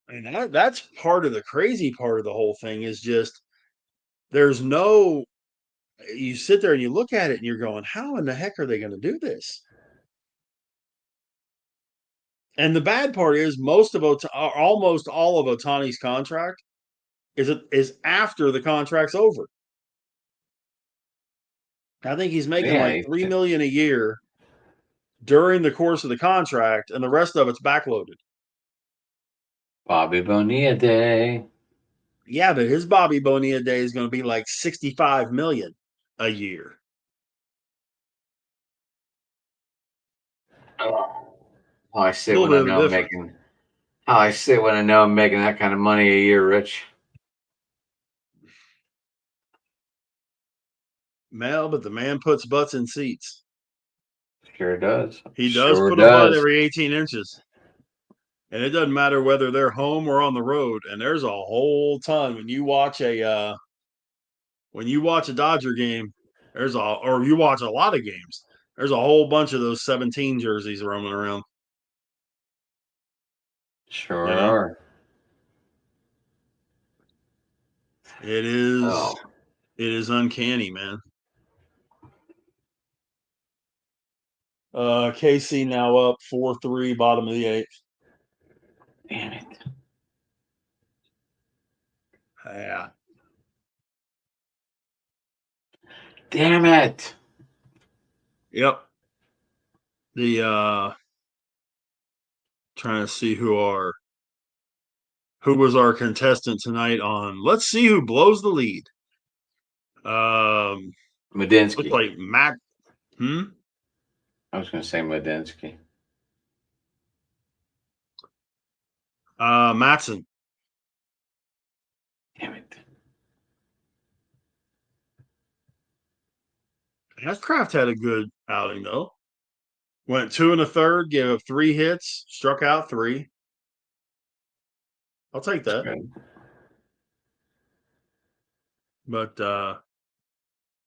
I mean, that's part of the crazy part of the whole thing is just there's no, you sit there and you look at it and you're going, how in the heck are they going to do this? And the bad part is almost all of Otani's contract is after the contract's over. I think he's making Yeah, like $3 million a year during the course of the contract, and the rest of it's backloaded. Bobby Bonilla Day. Yeah, but his Bobby Bonilla day is going to be like $65 million a year. Oh, I A sit little when I bit of a know I'm difference. making. How I sit when I know I'm making that kind of money a year, Rich. Mel, but the man puts butts in seats. Sure does. He does Sure put a butt does. every 18 inches. And it doesn't matter whether they're home or on the road. And there's a whole ton when you watch a Dodger game. Or you watch a lot of games. There's a whole bunch of those 17 jerseys roaming around. Sure You know, are. it is Oh, it is uncanny, man. KC now up 4-3, bottom of the eighth. damn it. Yeah. Damn it. Yep. The trying to see who was our contestant tonight on let's see who blows the lead. Looks Medinsky. like Mac I was going to say Medinsky. Matson. Damn it. Kraft had a good outing though. Went 2 1/3, gave up 3 hits, struck out 3. I'll take That's that. good. But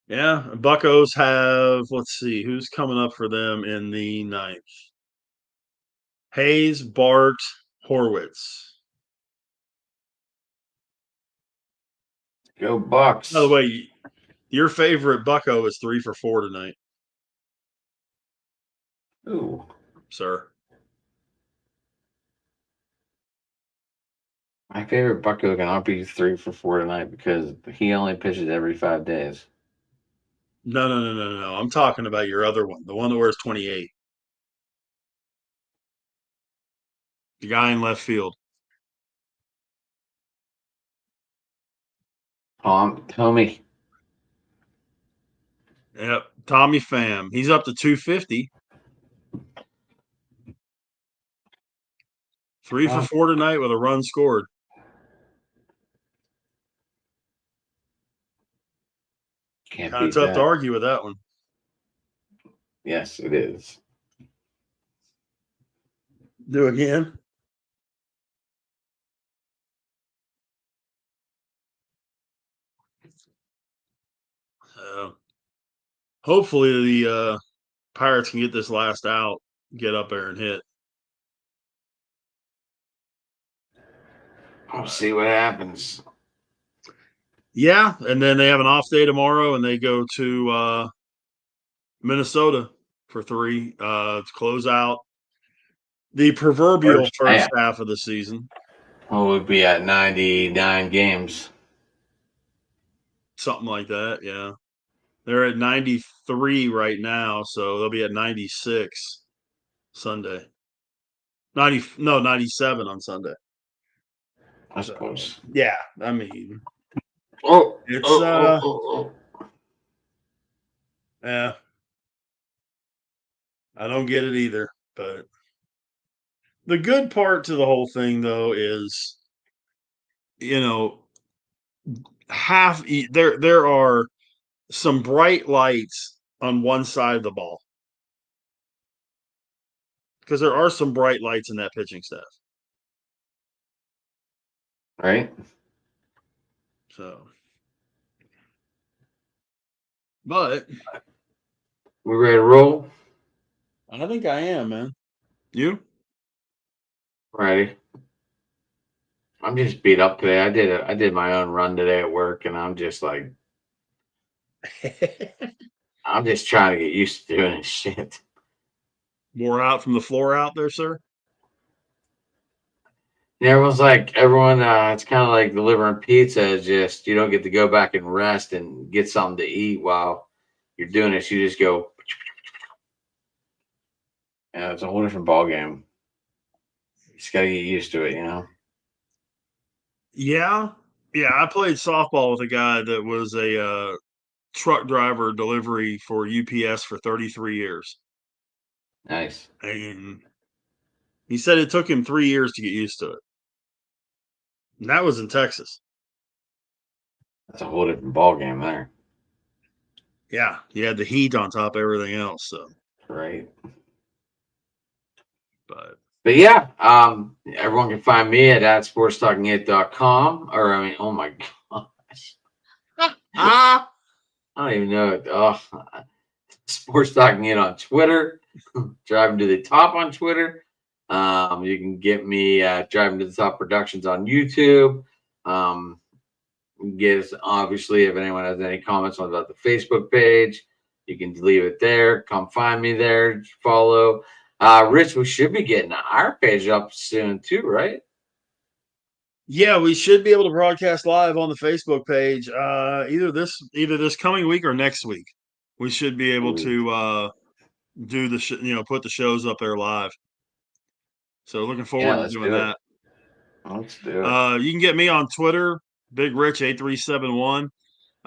yeah, Buccos have, let's see, who's coming up for them in the ninth? Hayes, Bart, Horwitz. Go By the Bucks. way, your favorite Bucko is 3 for 4 tonight, Ooh. sir. My favorite Bucko cannot be 3 for 4 tonight because he only pitches every 5 days. No. I'm talking about your other one, the one that wears 28. The guy in left field. Tommy. Yep, Tommy Pham. He's up to 250. 3 for 4 tonight with a run scored. Can't Kind of beat tough to that. argue with that one. Yes, it is. Do again. Hopefully the Pirates can get this last out, get up there and hit. We'll see what happens. Yeah, and then they have an off day tomorrow, and they go to Minnesota for 3 to close out the proverbial first half of the season. Well, we'll be at 99 games. Something like that, yeah. They're at 93 right now, so they'll be at 96 Sunday. 97 on Sunday. I So, suppose. yeah, I mean, Oh, it's oh. yeah. I don't get it either, but the good part to the whole thing though is you know there are some bright lights on one side of the ball because there are some bright lights in that pitching staff. Right? So, but We ready to roll? I think I am, man. You? Ready. I'm just beat up today. I did my own run today at work, and I'm just like, I'm just trying to get used to doing this shit. More out from the floor out there, sir? Yeah, everyone. It's kind of like delivering pizza. It's just you don't get to go back and rest and get something to eat while you're doing this. You just go. Yeah, it's a whole different ball game. You just gotta get used to it. Yeah, yeah. I played softball with a guy that was a truck driver delivery for UPS for 33 years, Nice. and he said it took him 3 years to get used to it. And that was in Texas. That's a whole different ball game there. Yeah, he had the heat on top of everything else. So, Right. but But yeah, everyone can find me at sportstalkingit.com. Or I mean, oh my gosh. ah, I don't even know. Oh, Sports Talking It on Twitter. Driving to the Top on Twitter. You can get me at Driving to the Top Productions on YouTube. Get us, obviously, if anyone has any comments on about the Facebook page, you can leave it there. Come find me there. Follow. Rich, we should be getting our page up soon too, right? yeah, we should be able to broadcast live on the Facebook page either this coming week or next week. We should be able Sweet. to do put the shows up there live. So looking Yeah, forward to let's doing do it. that. Let's do it. You can get me on Twitter, Big Rich 8371,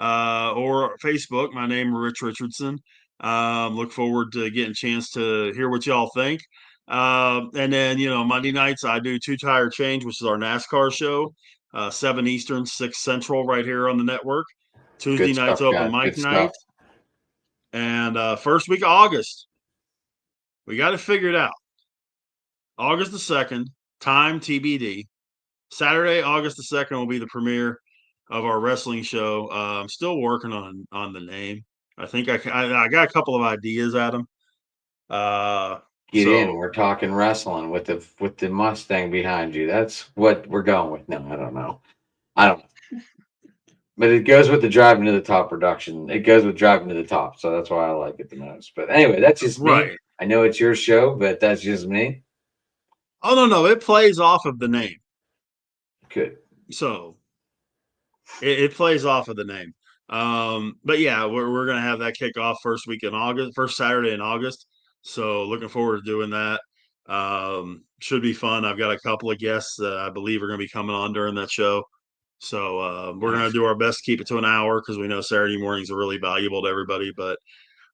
or Facebook. My name is Rich Richardson. Look forward to getting a chance to hear what y'all think. And then Monday nights I do Two Tire Change, which is our NASCAR show, 7 Eastern, 6 Central, right here on the network. Tuesday Good nights stuff, open guys. mic Good stuff. night, and first week of August we got it figured out. August the 2nd, time TBD. Saturday, August the 2nd will be the premiere of our wrestling show. I'm still working on the name. I think I got a couple of ideas, Adam. Get in. So We're talking wrestling with the Mustang behind you. That's what we're going with. No, I don't know. I don't know. But it goes with the driving to the top production. It goes with driving to the top, so that's why I like it the most. But anyway, that's just me. right. I know it's your show, but that's just me. Oh no, it plays off of the name. Good. So it plays off of the name. But yeah, we're gonna have that kickoff first week in August, first Saturday in August. So looking forward to doing that. Should be fun. I've got a couple of guests that I believe are gonna be coming on during that show. So we're going to Nice. do our best to keep it to an hour because we know Saturday mornings are really valuable to everybody. But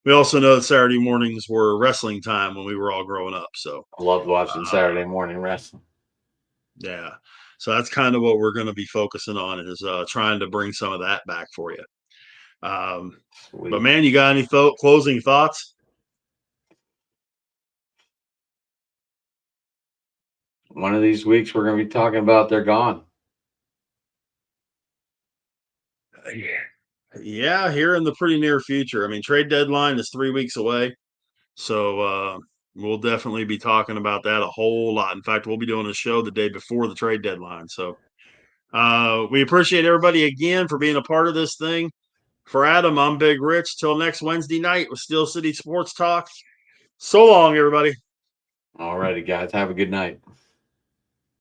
we also know that Saturday mornings were wrestling time when we were all growing up. So I loved watching uh, Saturday morning wrestling. yeah, so that's kind of what we're going to be focusing on is trying to bring some of that back for you. But Sweet. man, you got any closing thoughts? One of these weeks we're gonna be talking about they're gone. Yeah, here in the pretty near future. I mean, trade deadline is 3 weeks away. So we'll definitely be talking about that a whole lot. In fact, we'll be doing a show the day before the trade deadline. So we appreciate everybody again for being a part of this thing. For Adam, I'm Big Rich. Till next Wednesday night with Steel City Sports Talk. So long, everybody. Alrighty, guys. Have a good night.